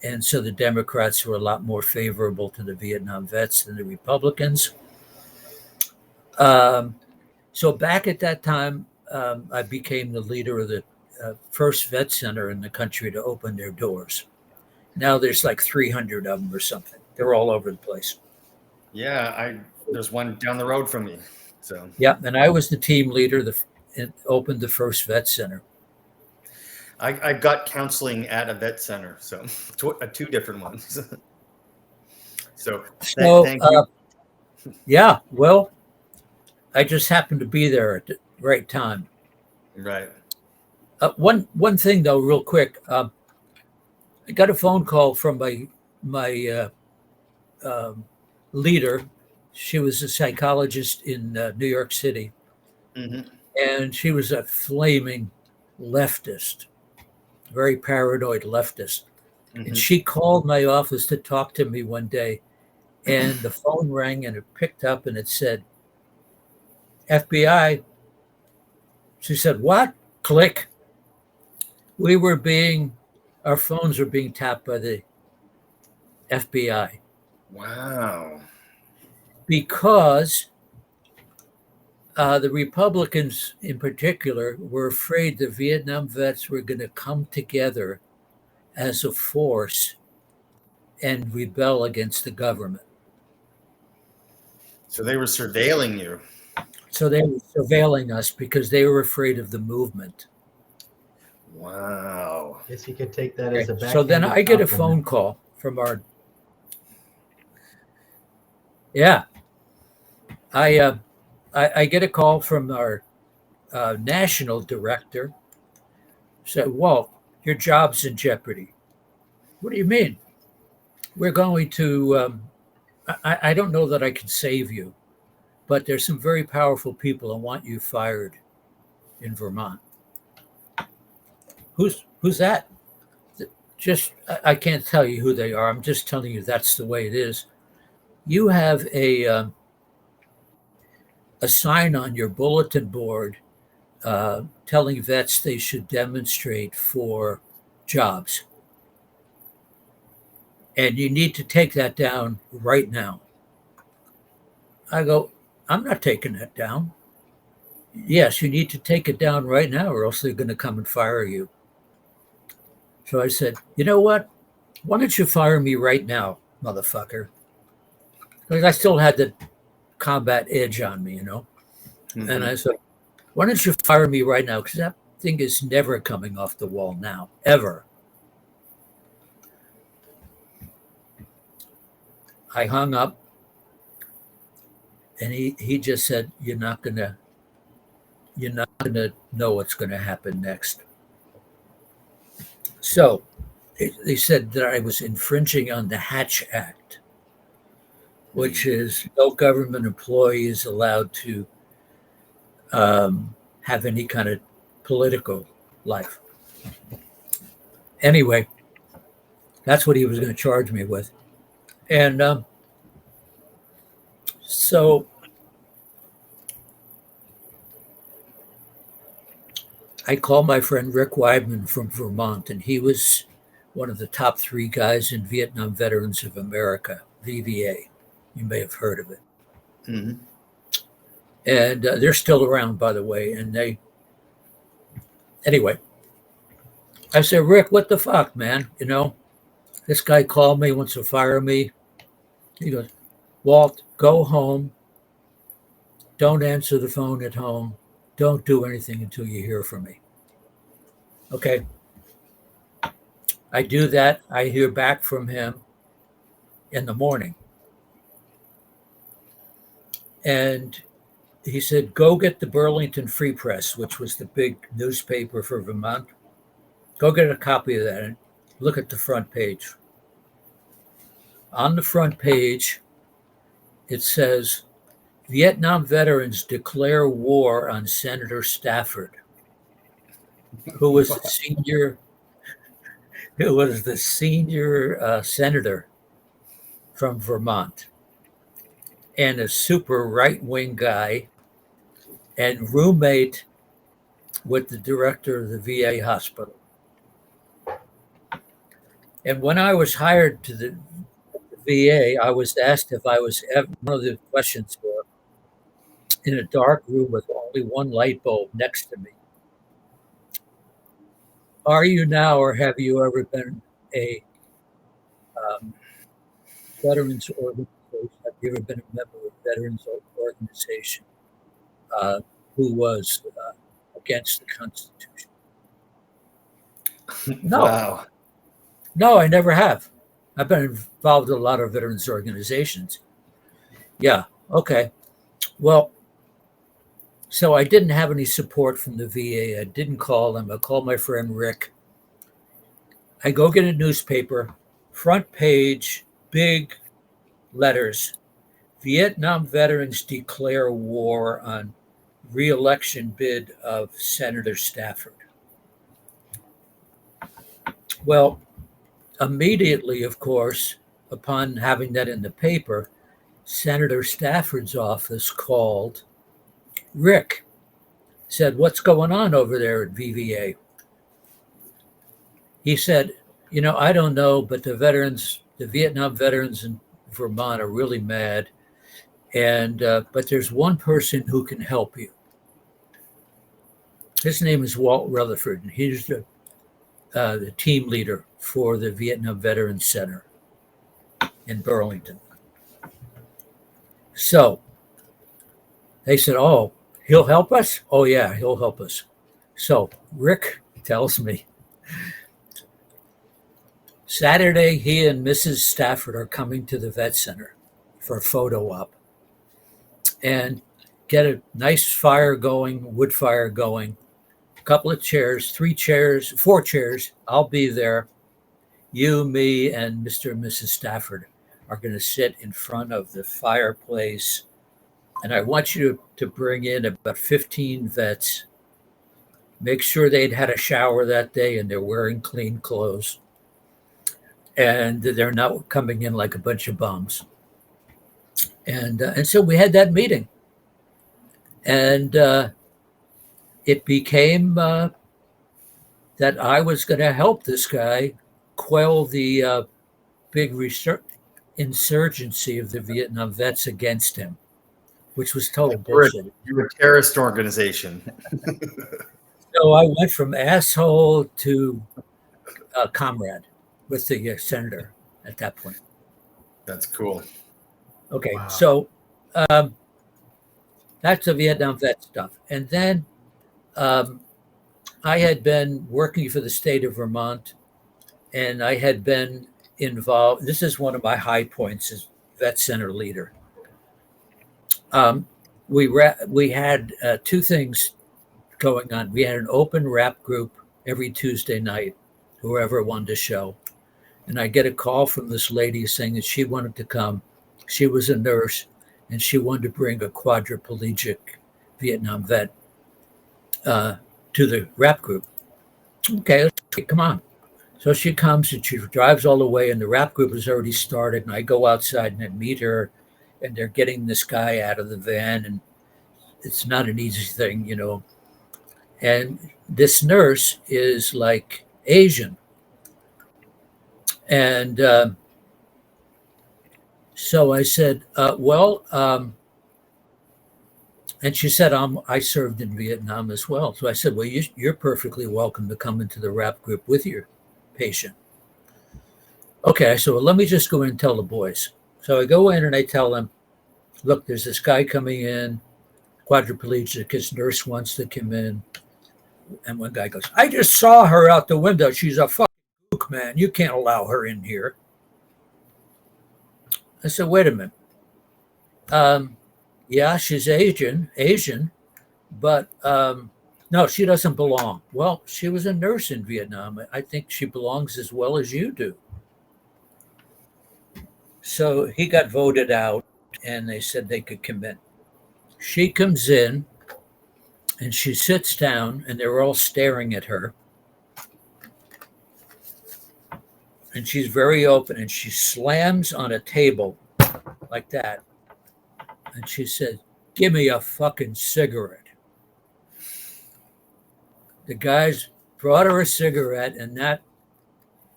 And so the Democrats were a lot more favorable to the Vietnam vets than the Republicans. So back at that time, I became the leader of the first vet center in the country to open their doors. Now there's like 300 of them or something. They're all over the place. Yeah, there's one down the road from me. So yeah, and I was the team leader that opened the first vet center. I got counseling at a vet center, so two different ones. so thank you. Yeah, well, I just happened to be there at the right time. Right. One thing though, real quick, I got a phone call from my leader. She was a psychologist in New York City, and she was a flaming leftist, very paranoid leftist. And she called my office to talk to me one day, and the phone rang and it picked up and it said, FBI. She said, what? Click. Our phones were being tapped by the FBI. Wow. Because the Republicans in particular were afraid the Vietnam vets were going to come together as a force and rebel against the government. So they were surveilling you. So they were surveilling us because they were afraid of the movement. Wow. I guess you could take that as a backhanded So then I get a compliment. phone call from our. Yeah. I get a call from our national director. Said, Walt, your job's in jeopardy. What do you mean? We're going to. I don't know that I can save you, but there's some very powerful people who want you fired in Vermont. Who's that? I can't tell you who they are. I'm just telling you that's the way it is. You have a sign on your bulletin board telling vets they should demonstrate for jobs. And you need to take that down right now. I go, I'm not taking that down. Yes, you need to take it down right now or else they're going to come and fire you. So I said, you know what? Why don't you fire me right now, motherfucker? Because I still had the combat edge on me, And I said, why don't you fire me right now? Because that thing is never coming off the wall now, ever. I hung up, and he just said, you're not gonna know what's gonna happen next. So they said that I was infringing on the Hatch Act, which is no government employee is allowed to have any kind of political life. Anyway, that's what he was going to charge me with. And so I called my friend Rick Weidman from Vermont, and he was one of the top 3 guys in Vietnam Veterans of America, VVA. You may have heard of it. And they're still around, by the way. And anyway, I said, Rick, what the fuck, man? This guy called me, wants to fire me. He goes, Walt, go home. Don't answer the phone at home. Don't do anything until you hear from me. Okay. I do that. I hear back from him in the morning. And he said, go get the Burlington Free Press, which was the big newspaper for Vermont. Go get a copy of that and look at the front page. On the front page, it says, Vietnam veterans declare war on Senator Stafford, who was the senior senator from Vermont, and a super right-wing guy, and roommate with the director of the VA hospital. And when I was hired to the VA, I was asked if I was one of the questions were in a dark room with only one light bulb next to me. Are you now, or have you ever been a veterans organization? Have you ever been a member of a veterans organization who was against the Constitution? No. Wow. No, I never have. I've been involved in a lot of veterans organizations. Yeah. Okay. Well, so I didn't have any support from the VA. I didn't call them. I called my friend Rick. I go get a newspaper, front page, big letters. Vietnam veterans declare war on re-election bid of Senator Stafford. Well, immediately, of course, upon having that in the paper, Senator Stafford's office called Rick, said, "What's going on over there at VVA?" He said, I don't know, but the Vietnam veterans in Vermont are really mad. And but there's one person who can help you. His name is Walt Rutherford, and he's the team leader for the Vietnam Veterans Center in Burlington. So they said, "Oh, he'll help us?" "Oh, yeah, he'll help us." So Rick tells me, Saturday, he and Mrs. Stafford are coming to the vet center for a photo op and get a nice fire going, wood fire going, a couple of chairs, 3 chairs, 4 chairs. I'll be there. You, me, and Mr. and Mrs. Stafford are going to sit in front of the fireplace. And I want you to bring in about 15 vets. Make sure they'd had a shower that day and they're wearing clean clothes. And they're not coming in like a bunch of bums. And so we had that meeting. And it became that I was going to help this guy quell the big insurgency of the Vietnam vets against him, which was total bullshit. You're a terrorist organization. So I went from asshole to comrade with the senator at that point. That's cool. Okay, Wow. So that's the Vietnam vet stuff. And then I had been working for the state of Vermont, and I had been involved. This is one of my high points as vet center leader. We had 2 things going on. We had an open rap group every Tuesday night, whoever wanted to show. And I get a call from this lady saying that she wanted to come. She was a nurse, and she wanted to bring a quadriplegic Vietnam vet to the rap group. Okay, come on. So she comes and she drives all the way, and the rap group has already started. And I go outside and I meet her, and they're getting this guy out of the van, and it's not an easy thing, And this nurse is like Asian. And so I said, and she said, I served in Vietnam as well. So I said, well, you're perfectly welcome to come into the rap group with your patient. Okay, so let me just go in and tell the boys. So I go in and I tell them, look, there's this guy coming in, quadriplegic, his nurse wants to come in. And one guy goes, I just saw her out the window. She's a fucking kook, man. You can't allow her in here. I said, wait a minute. Yeah, she's Asian, but no, she doesn't belong. Well, she was a nurse in Vietnam. I think she belongs as well as you do. So he got voted out, and they said they could come in. she comes in and she sits down, and they're all staring at her. And she's very open, and she slams on a table like that. And she said, "Give me a fucking cigarette." The guys brought her a cigarette, and that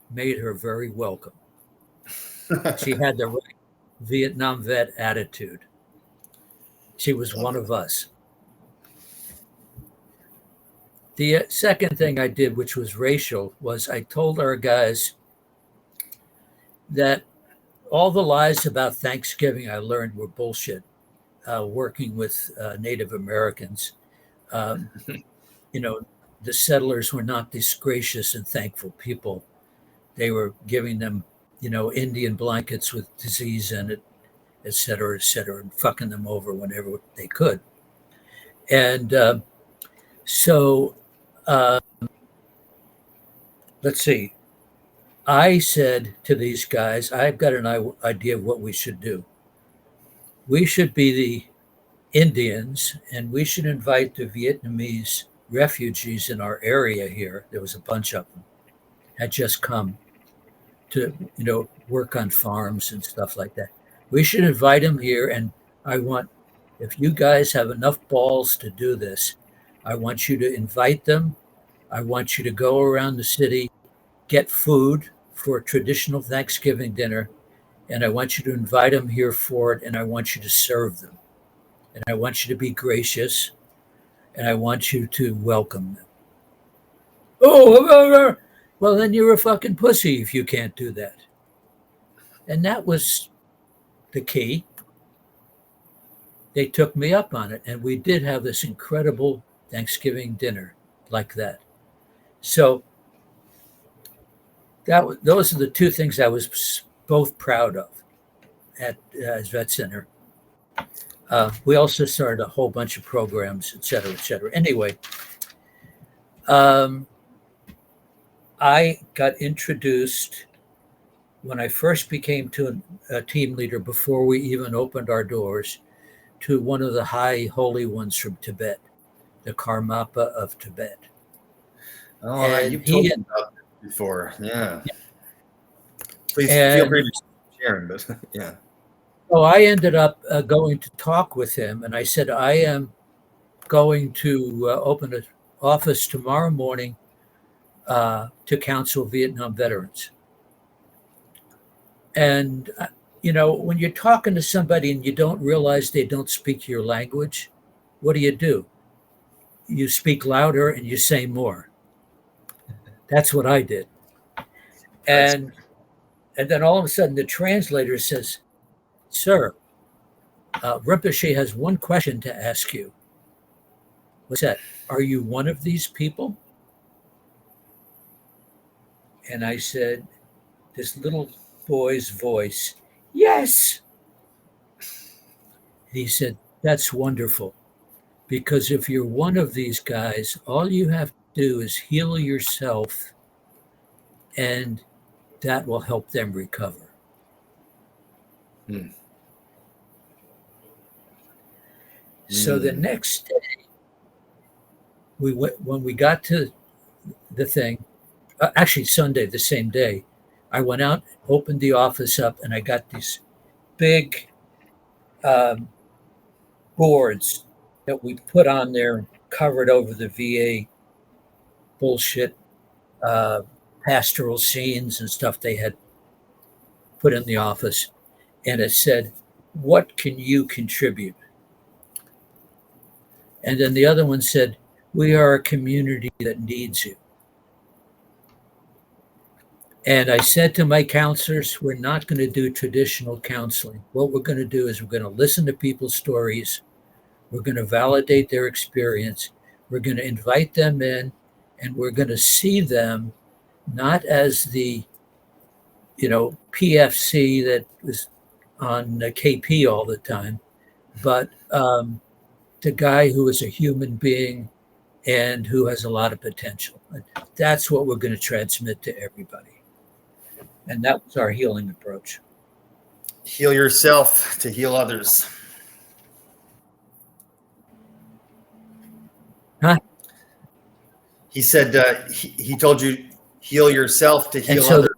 made her very welcome. She had the right Vietnam vet attitude. She was one of us. The second thing I did, which was racial, was I told our guys that all the lies about Thanksgiving I learned were bullshit. Working with Native Americans, the settlers were not these gracious and thankful people. They were giving them, Indian blankets with disease in it, et cetera, and fucking them over whenever they could. And so let's see. I said to these guys, I've got an idea of what we should do. We should be the Indians, and we should invite the Vietnamese refugees in our area here. There was a bunch of them, had just come to, work on farms and stuff like that. We should invite them here, and if you guys have enough balls to do this, I want you to invite them. I want you to go around the city, get food for a traditional Thanksgiving dinner, and I want you to invite them here for it, and I want you to serve them. And I want you to be gracious, and I want you to welcome them. Oh, well, then you're a fucking pussy if you can't do that. And that was the key. They took me up on it, and we did have this incredible Thanksgiving dinner like that. So those are the two things I was both proud of at Vet Center. We also started a whole bunch of programs, et cetera, et cetera. Anyway, I got introduced when I first became a team leader, before we even opened our doors, to one of the high holy ones from Tibet, the Karmapa of Tibet. Oh, you've told me about this before. Yeah. Please feel free to share, but yeah. So I ended up going to talk with him, and I said, I am going to open an office tomorrow morning to counsel Vietnam veterans. And, when you're talking to somebody and you don't realize they don't speak your language, what do? You speak louder and you say more. That's what I did. And then all of a sudden the translator says, "Sir, Rinpoche has one question to ask you." What's that? "Are you one of these people?" And I said, this little boy's voice, "Yes." And he said, "That's wonderful. Because if you're one of these guys, all you have to do is heal yourself, and that will help them recover." So the next day, when we got to the thing, actually Sunday, the same day, I went out, opened the office up, and I got these big boards that we put on there and covered over the VA bullshit, pastoral scenes and stuff they had put in the office. And it said, "What can you contribute?" And then the other one said, "We are a community that needs you." And I said to my counselors, we're not going to do traditional counseling. What we're going to do is we're going to listen to people's stories. We're going to validate their experience. We're going to invite them in, and we're going to see them not as the, PFC that was on KP all the time, but the guy who is a human being and who has a lot of potential. And that's what we're going to transmit to everybody. And that was our healing approach. Heal yourself to heal others. Huh? He said he told you heal yourself to heal And so, others.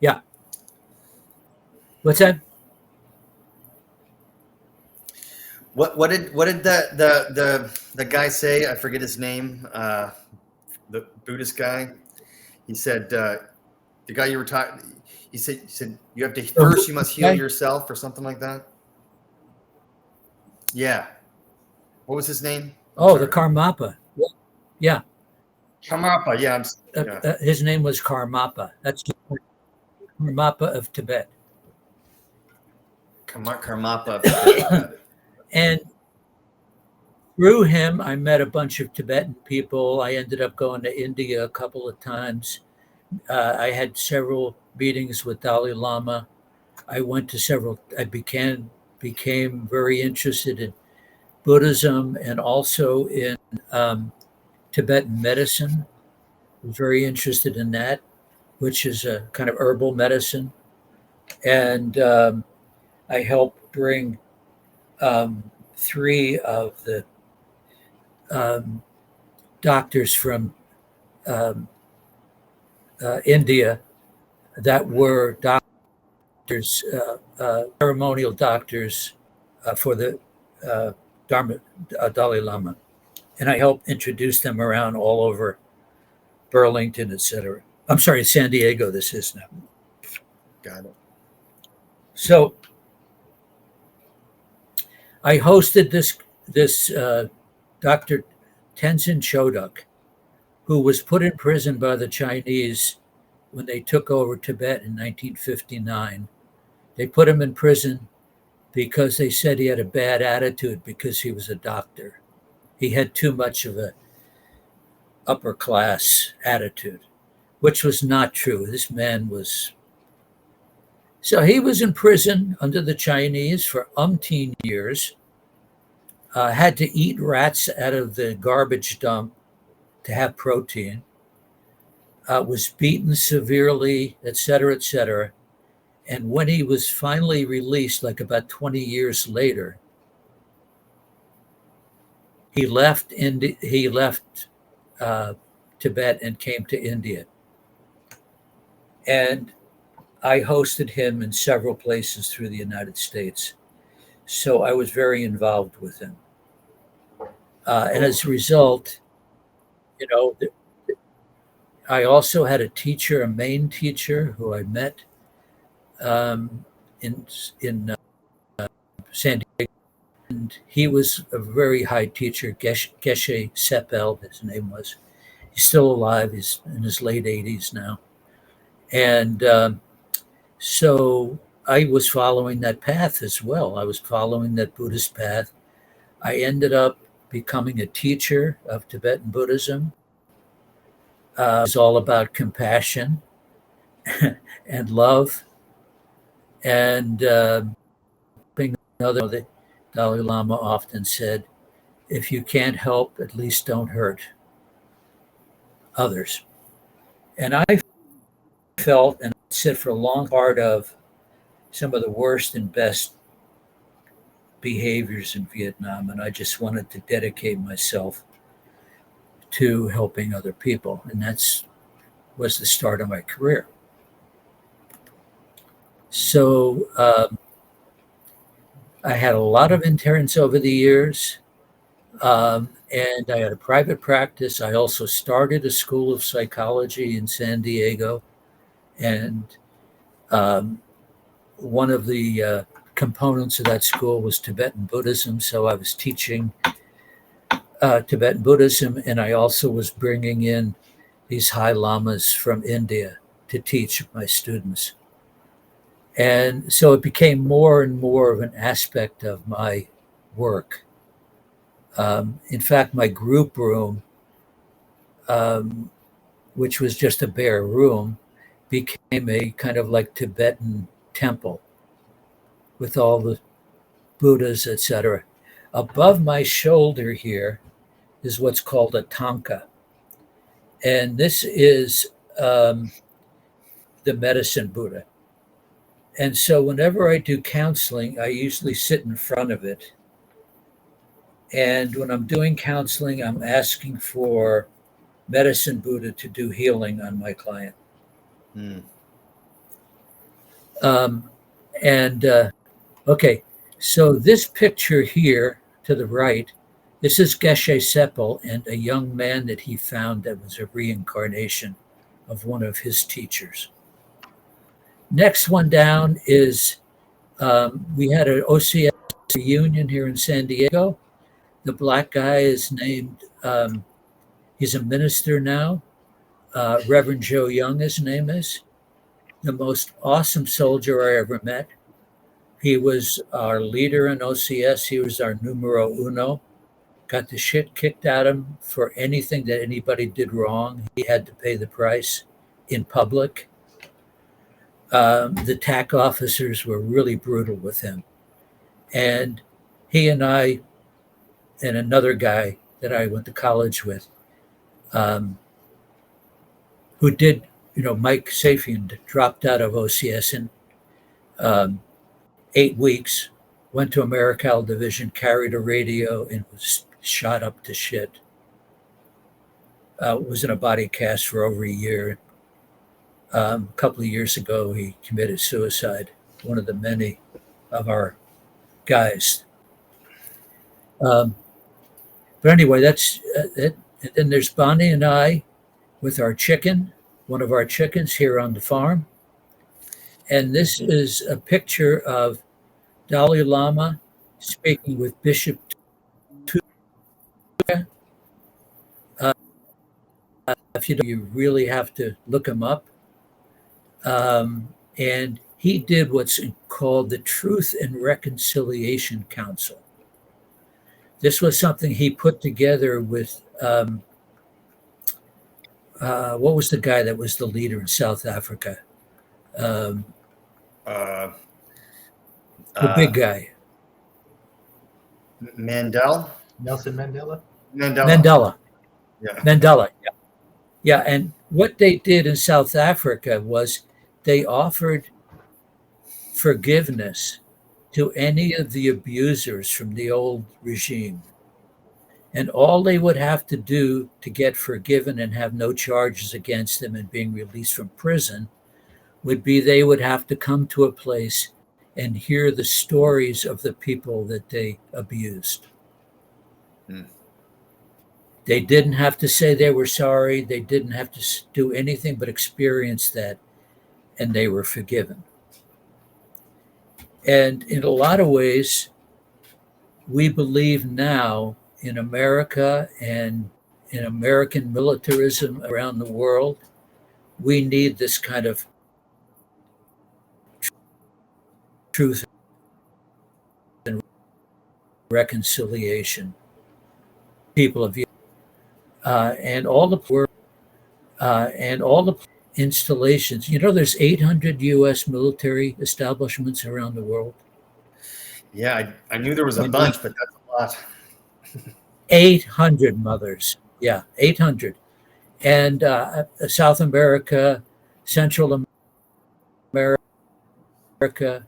yeah. What's that? What did the guy say? I forget his name. The Buddhist guy. He said the guy you were talking. He said you have to first you must heal yourself or something like that. Yeah. What was his name? Oh, the Karmapa. Yeah. Karmapa. Yeah. His name was Karmapa. That's the Karmapa of Tibet. Karmapa. And through him, I met a bunch of Tibetan people. I ended up going to India a couple of times. I had several meetings with Dalai Lama. I went to several. I became very interested in Buddhism and also in Tibetan medicine. I was very interested in that, which is a kind of herbal medicine. And I helped bring 3 of the doctors from India that were doctors, ceremonial doctors for the Dalai Lama. And I helped introduce them around all over Burlington, etc. I'm sorry, San Diego, this is now. Got it. So I hosted this Dr. Tenzin Chodok, who was put in prison by the Chinese when they took over Tibet in 1959. They put him in prison because they said he had a bad attitude because he was a doctor. He had too much of a upper class attitude, which was not true. This man was. So he was in prison under the Chinese for umpteen years, had to eat rats out of the garbage dump to have protein, was beaten severely, et cetera, et cetera. And when he was finally released, like about 20 years later, he left Tibet and came to India. And I hosted him in several places through the United States. So I was very involved with him. And as a result, I also had a teacher, a main teacher who I met in San Diego. And he was a very high teacher, Geshe Seppel, his name was. He's still alive. He's in his late 80s now. And so I was following that path as well. I was following that Buddhist path. I ended up becoming a teacher of Tibetan Buddhism. It's all about compassion and love. And being another, the Dalai Lama often said, if you can't help, at least don't hurt others. And I felt and said for a long part of some of the worst and best behaviors in Vietnam. And I just wanted to dedicate myself to helping other people. And was the start of my career. So I had a lot of interns over the years, and I had a private practice. I also started a school of psychology in San Diego, and one of the components of that school was Tibetan Buddhism. So I was teaching Tibetan Buddhism, and I also was bringing in these high lamas from India to teach my students. And so it became more and more of an aspect of my work. In fact, my group room, which was just a bare room, became a kind of like Tibetan temple with all the Buddhas, etc. Above my shoulder here is what's called a tanka. And this is the medicine Buddha. And so whenever I do counseling, I usually sit in front of it And when I'm doing counseling, I'm asking for Medicine Buddha to do healing on my client. Hmm. And okay, so this picture here to the right, this is Geshe Seppel and a young man that he found that was a reincarnation of one of his teachers. Next one down is we had an OCS reunion here in San Diego. The black guy is named, he's a minister now. Reverend Joe Young, his name is. The most awesome soldier I ever met. He was our leader in OCS. He was our numero uno. Got the shit kicked out of him for anything that anybody did wrong. He had to pay the price in public. The TAC officers were really brutal with him. And he and I and another guy that I went to college with, who did, Mike Safian dropped out of OCS in 8 weeks, went to Americal Division, carried a radio, and was shot up to shit. Was in a body cast for over a year. A couple of years ago, he committed suicide, one of the many of our guys. But anyway, that's it. And then there's Bonnie and I with our chicken, one of our chickens here on the farm. And this is a picture of Dalai Lama speaking with Bishop Tuka. If you really have to look him up. And he did what's called the Truth and Reconciliation Council. This was something he put together with, what was the guy that was the leader in South Africa? The big guy. Mandela? Nelson Mandela? Mandela. Yeah. Mandela. Yeah. Yeah. And what they did in South Africa was they offered forgiveness to any of the abusers from the old regime. And all they would have to do to get forgiven and have no charges against them and being released from prison would be they would have to come to a place and hear the stories of the people that they abused. They didn't have to say they were sorry. They didn't have to do anything but experience that, and they were forgiven. And in a lot of ways, we believe now in America and in American militarism around the world, we need this kind of truth and reconciliation. People of and all the installations. There's 800 U.S. military establishments around the world. Yeah, I knew there was a bunch, but that's a lot. 800 mothers. Yeah, 800. And South America, Central America,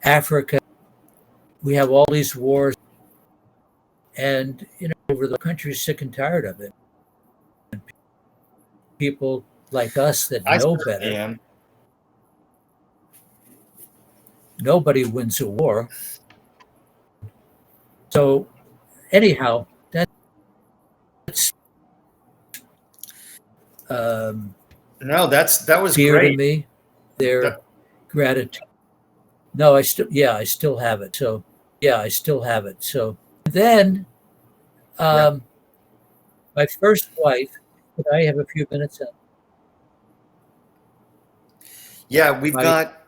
Africa. We have all these wars. And, over the country's sick and tired of it. And people like us that know better. Am. Nobody wins a war. So, anyhow, that's no, that was dear great to me. Their gratitude. No, I still have it. So, I still have it. So then, my first wife. Could I have a few minutes? Yeah, we've got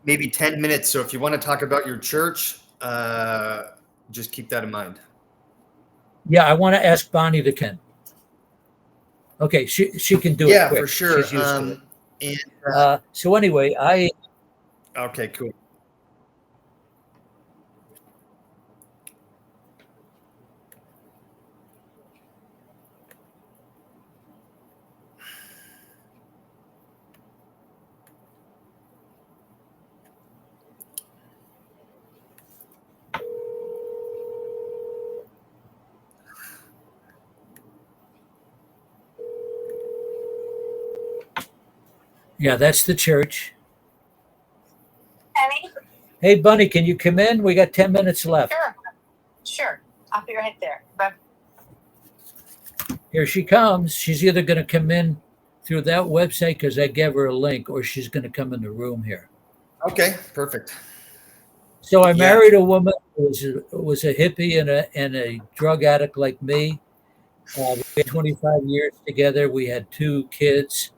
maybe 10 minutes. So if you want to talk about your church, just keep that in mind. Yeah, I want to ask Bonnie to Ken. Okay, she can do it. Yeah, quick. for sure. She's used to it. So anyway, Okay, cool. Yeah, that's the church. Penny? Hey, Bunny, can you come in? We got 10 minutes left. Sure. I'll be right there. But Here she comes. She's either going to come in through that website because I gave her a link, or she's going to come in the room here. Okay, perfect. So I Yeah. married a woman who was a hippie and a drug addict like me. We had 25 years together. We had 2 kids.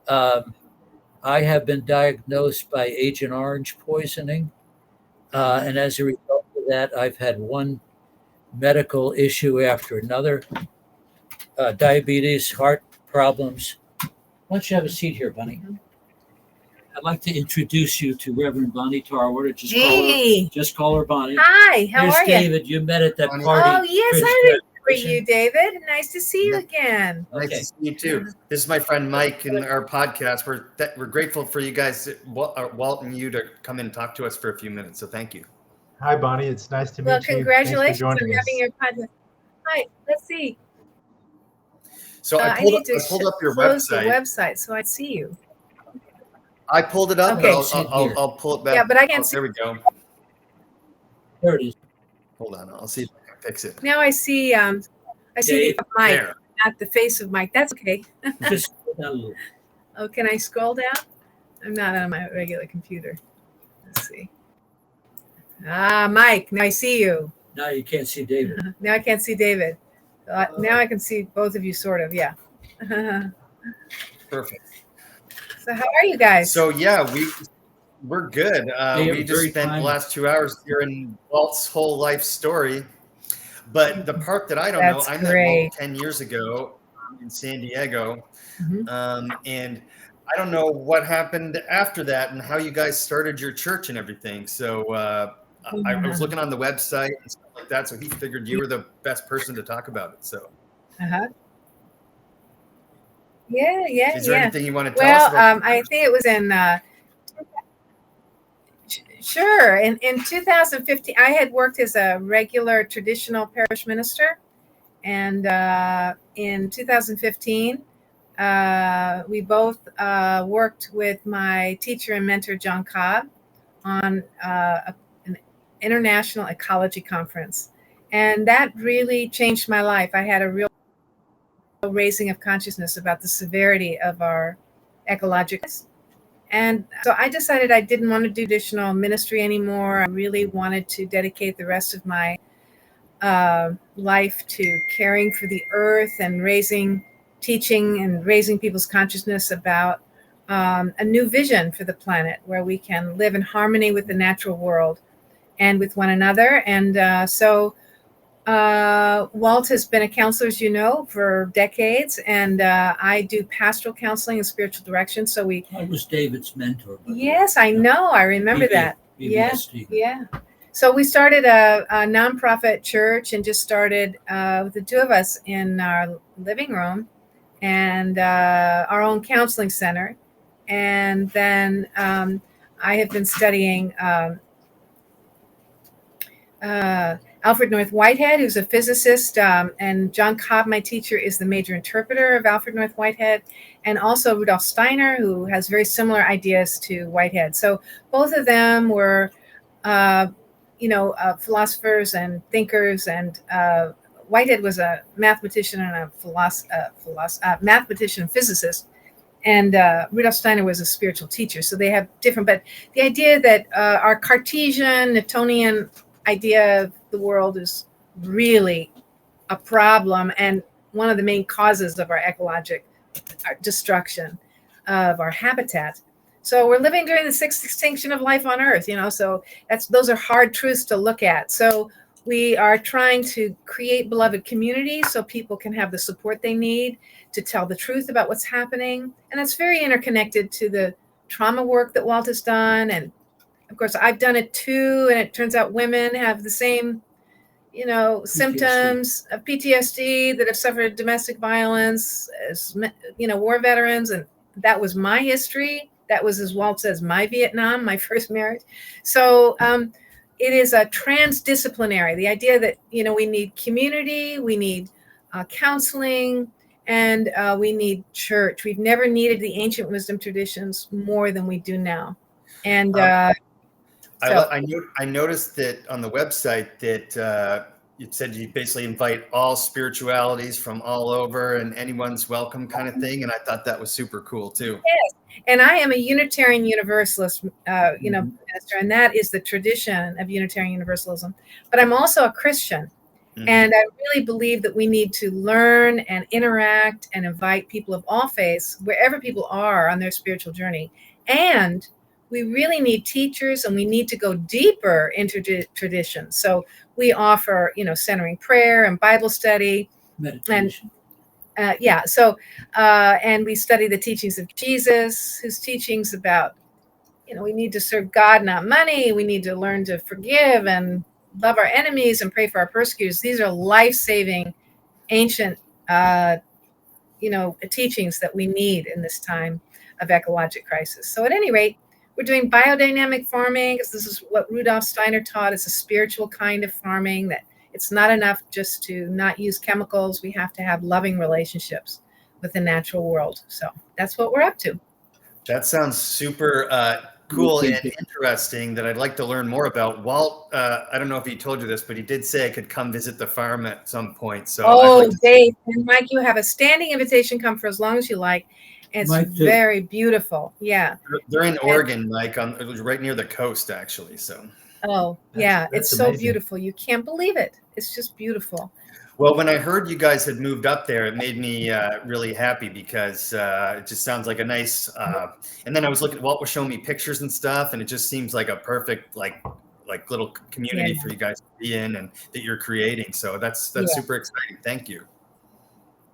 I have been diagnosed by Agent Orange poisoning. And as a result of that, I've had one medical issue after another. Diabetes, heart problems. Why don't you have a seat here, Bunny? I'd like to introduce you to Reverend Bonnie Tarwater. Just call her Bonnie. Hi, how Here's are you? David. You met at that Bonnie. party. Oh, yes, Chris I remember graduation. you, David. Nice to see you Yeah. again. Nice Okay. to see you too. This is my friend Mike in our podcast. We're grateful for you guys, Walt and you, to come in and talk to us for a few minutes. So thank you. Hi, Bonnie. It's nice to meet Well, you. congratulations on Thanks for joining having us. your podcast. Hi, let's see. So I need to I pulled up your close the website. website so I see you. I pulled it up, Okay. but I'll pull it back. Yeah, but I can't see. There we go. There it is. Hold on. I'll see if I can fix it. Now I see. I see Dave, the Mike, There. not the face of Mike. That's okay. Just go down a little. Oh, can I scroll down? I'm not on my regular computer. Let's see. Ah, Mike. Now I see you. Now you can't see David. Now I can't see David. Now I can see both of you, sort of. Yeah. Perfect. So how are you guys? So yeah, we're good. They We are just very spent timely. the last 2 hours hearing Walt's whole life story. But the part that I don't That's know, I met great. Walt 10 years ago in San Diego. Mhm. And I don't know what happened after that and how you guys started your church and everything. So I was looking on the website and stuff like that. So he figured you were the best person to talk about it. So Uh-huh. Yeah. is there anything you want to tell us Well, about? I think it was in sure. In 2015, I had worked as a regular traditional parish minister, and in 2015, we both worked with my teacher and mentor John Cobb on an international ecology conference, and that really changed my life. I had a real raising of consciousness about the severity of our ecological. And so I decided I didn't want to do traditional ministry anymore. I really wanted to dedicate the rest of my life to caring for the earth and teaching and raising people's consciousness about a new vision for the planet where we can live in harmony with the natural world and with one another. And so Walt has been a counselor, as you know, for decades, and I do pastoral counseling and spiritual direction. So I was David's mentor. yes, I know. I remember that. BBSD. Yeah. So we started a nonprofit church and just started with the 2 of us in our living room and our own counseling center. And then I have been studying Alfred North Whitehead, who's a physicist, and John Cobb, my teacher, is the major interpreter of Alfred North Whitehead, and also Rudolf Steiner, who has very similar ideas to Whitehead. So both of them were, philosophers and thinkers, and Whitehead was a mathematician and a mathematician and physicist, and Rudolf Steiner was a spiritual teacher. So they have different, but the idea that our Cartesian, Newtonian idea of the world is really a problem and one of the main causes of our ecologic destruction of our habitat. So we're living during the 6th extinction of life on Earth, so those are hard truths to look at. So we are trying to create beloved communities so people can have the support they need to tell the truth about what's happening. And that's very interconnected to the trauma work that Walt has done. And of course, I've done it too, and it turns out women have the same, symptoms of PTSD that have suffered domestic violence as, war veterans. And that was my history. That was, as Walt says, my Vietnam, my first marriage. So it is a transdisciplinary, the idea that, we need community, we need counseling, And we need church. We've never needed the ancient wisdom traditions more than we do now. And I noticed that on the website that it said you basically invite all spiritualities from all over and anyone's welcome kind of thing. And I thought that was super cool too. yes. And I am a Unitarian Universalist, minister, and that is the tradition of Unitarian Universalism. But I'm also a Christian. Mm-hmm. And I really believe that we need to learn and interact and invite people of all faiths, wherever people are on their spiritual journey. And we really need teachers, and we need to go deeper into tradition. So we offer, centering prayer and Bible study. Meditation. And and we study the teachings of Jesus, whose teachings about, we need to serve God, not money. We need to learn to forgive and love our enemies and pray for our persecutors. These are life-saving, ancient, teachings that we need in this time of ecologic crisis. So at any rate, we're doing biodynamic farming. This is what Rudolf Steiner taught. It's a spiritual kind of farming, that it's not enough just to not use chemicals. We have to have loving relationships with the natural world. So that's what we're up to. That sounds super cool and interesting that I'd like to learn more about. Walt, I don't know if he told you this, but he did say I could come visit the farm at some point. So Dave and Mike, you have a standing invitation. Come for as long as you like. It's very beautiful. Yeah. They're in Oregon, Mike, right near the coast, actually. So. It's so beautiful. You can't believe it. It's just beautiful. Well, when I heard you guys had moved up there, it made me really happy because it just sounds like a nice. And then I was Walt was showing me pictures and stuff, and it just seems like a perfect like little community for you guys to be in and that you're creating. So that's super exciting. Thank you.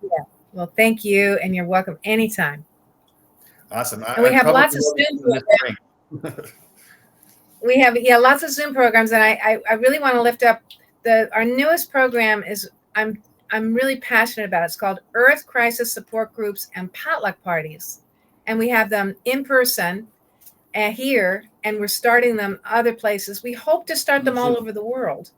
Yeah. Well, thank you, and you're welcome anytime. Awesome. And we have lots of Zoom programs. We have lots of Zoom programs, and I really want to lift up our newest program is I'm really passionate about. It's called Earth Crisis Support Groups and Potluck Parties, and we have them in person here, and we're starting them other places. We hope to start them all over the world,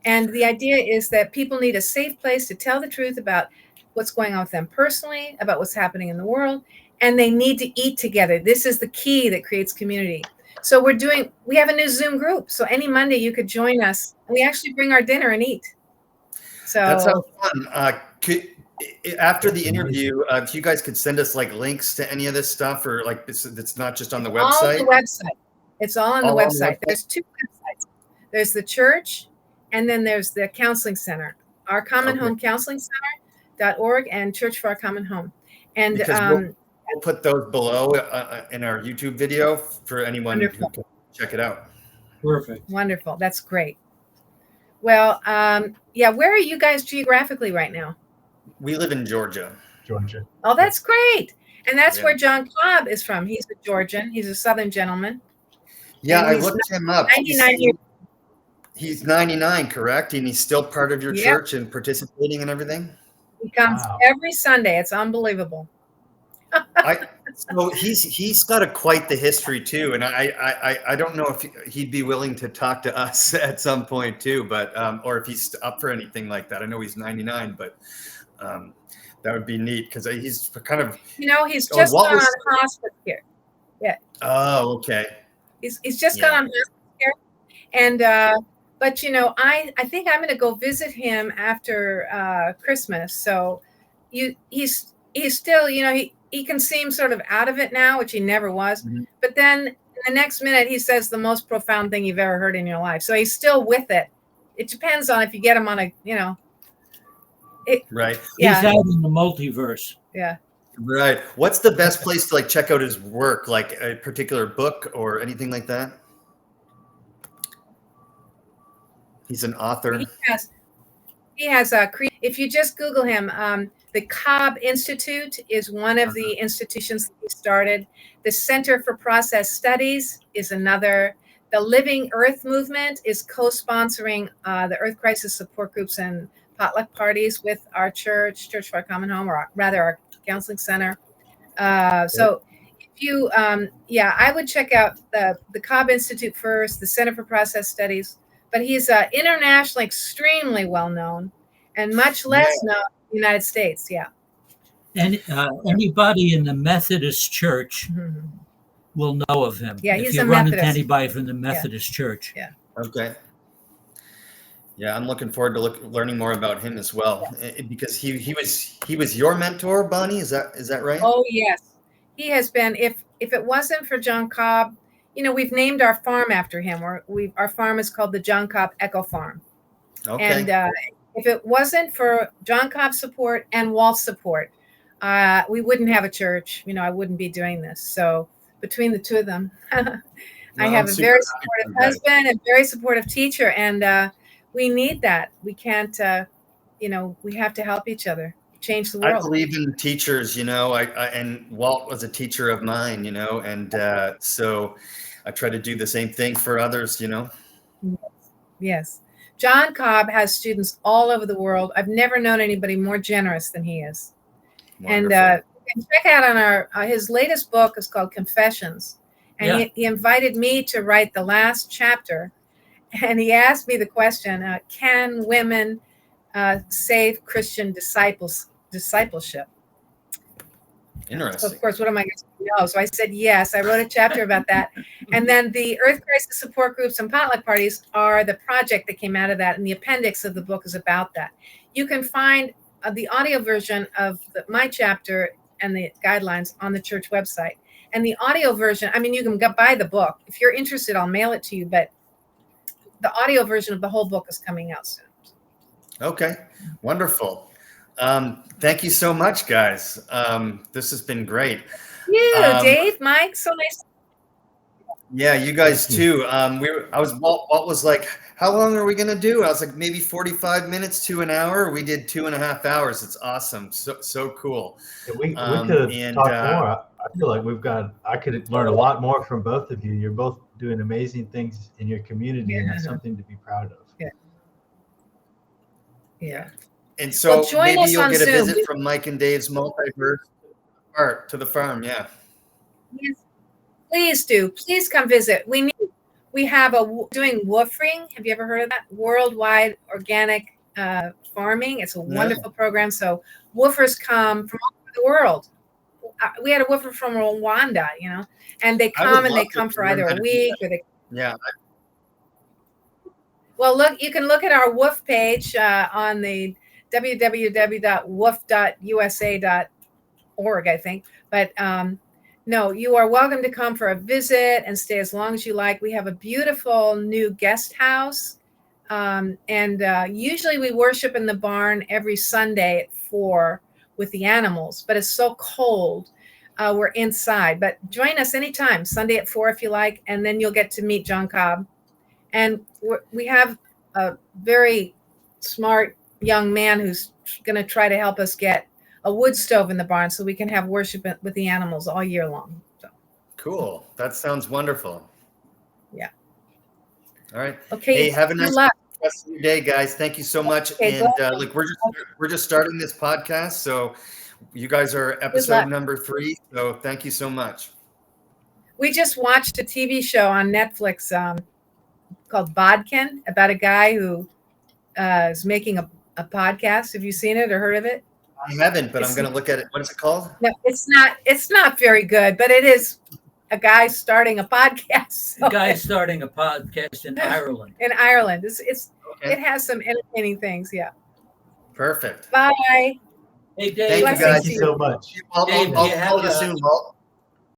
and the idea is that people need a safe place to tell the truth about what's going on with them personally, about what's happening in the world, and they need to eat together. This is the key that creates community. So we have a new Zoom group. So any Monday you could join us. We actually bring our dinner and eat. So that sounds fun. After the interview, if you guys could send us links to any of this stuff, or it's not just on the website. All on the website. It's all on the website. There's two websites. There's the church, and then there's the counseling center. Our Common Home Counseling Center.org and Church for Our Common Home. And we'll put those below in our YouTube video for anyone who can check it out. Perfect. Wonderful. That's great. Well, where are you guys geographically right now? We live in Georgia. Oh, that's great. And that's where John Cobb is from. He's a Georgian. He's a Southern gentleman. Yeah, I looked him up. 99 years. He's 99, correct? And he's still part of your church and participating and everything? He comes every Sunday. It's unbelievable. So he's got quite the history too, and I don't know if he'd be willing to talk to us at some point too, but or if he's up for anything like that. I know he's 99, but that would be neat because he's kind of he's just gone on hospice care. Yeah. Oh, okay. He's just gone on hospice care, and but I think I'm going to go visit him after Christmas. So he's still he can seem sort of out of it now, which he never was. Mm-hmm. But then in the next minute, he says the most profound thing you've ever heard in your life. So he's still with it. It depends on if you get him on a, right. Yeah. He's out in the multiverse. Yeah. Right. What's the best place to check out his work? Like a particular book or anything like that? He's an author. He has if you just Google him, the Cobb Institute is one of the institutions that he started. The Center for Process Studies is another. The Living Earth Movement is co-sponsoring the Earth Crisis Support Groups and Potluck Parties with our Church for Our Common Home, or rather our counseling center. So if you, I would check out the Cobb Institute first, the Center for Process Studies, but he's internationally extremely well known and much less known in the United States. Yeah. And anybody in the Methodist Church Mhm. will know of him. Yeah, if he's you a run into Methodist. anybody from the Methodist Church. Yeah. Okay. Yeah, I'm looking forward to learning more about him as well, because he was your mentor, Bonnie. Is that right? Oh yes, he has been. If it wasn't for John Cobb, we've named our farm after him. Our farm is called the John Cobb Echo Farm. Okay. And if it wasn't for John Cobb's support and Walt's support, we wouldn't have a church. I wouldn't be doing this. So between the two of them, I have a very supportive husband and very supportive teacher, and we need that. We can't, we have to help each other, change the world. I believe in teachers, and Walt was a teacher of mine, and so I try to do the same thing for others, Yes. John Cobb has students all over the world. I've never known anybody more generous than he is. Wonderful. And you can check out on his latest book is called Confessions. And he invited me to write the last chapter. And he asked me the question, can women save Christian discipleship? Interesting. So of course, what am I going to know? So I said yes. I wrote a chapter about that. And then the Earth Crisis support groups and potluck parties are the project that came out of that. And the appendix of the book is about that. You can find the audio version of my chapter and the guidelines on the church website. And the audio version, you can buy the book. If you're interested, I'll mail it to you. But the audio version of the whole book is coming out soon. Okay, wonderful. Thank you so much, guys. This has been great. You, Dave, Mike, so nice. Yeah, you guys too. Walt was like, how long are we going to do? I was like, maybe 45 minutes to an hour. We did 2.5 hours. It's awesome. So cool. Yeah, we could have talked more. I feel like I could learn a lot more from both of you. You're both doing amazing things in your community, and that's something to be proud of. Yeah. And so maybe you'll get a Zoom. visit from Mike and Dave's Multiverse to the farm. Yeah. Yes. Please do. Please come visit. We have doing woofing. Have you ever heard of that? Worldwide organic farming. It's a wonderful program. So woofers come from all over the world. We had a woofer from Rwanda, and they come for either a week or they. Yeah. Well, look, you can look at our woof page on the www.woof.usa.org, I think. But no, you are welcome to come for a visit and stay as long as you like. We have a beautiful new guest house. And usually we worship in the barn every Sunday at 4 with the animals, but it's so cold. We're inside, but join us anytime, Sunday at 4 if you like, and then you'll get to meet John Cobb. And we have a very smart young man who's going to try to help us get a wood stove in the barn so we can have worship with the animals all year long. So. Cool. That sounds wonderful. Yeah. All right. Okay. Hey, have a nice rest of your day, guys. Thank you so much. Okay, and look, we're just starting this podcast, so you guys are episode number 3. So thank you so much. We just watched a TV show on Netflix called Bodkin about a guy who is making a podcast. Have you seen it or heard of it? I haven't, but I'm going to look at it. What is it called? No, it's not very good, but it is a guy starting a podcast. So. A guy starting a podcast in Ireland. In Ireland. It has some entertaining things. Yeah. Perfect. Bye. Hey, Dave. Thank you guys so much. I'll call you soon, Walt.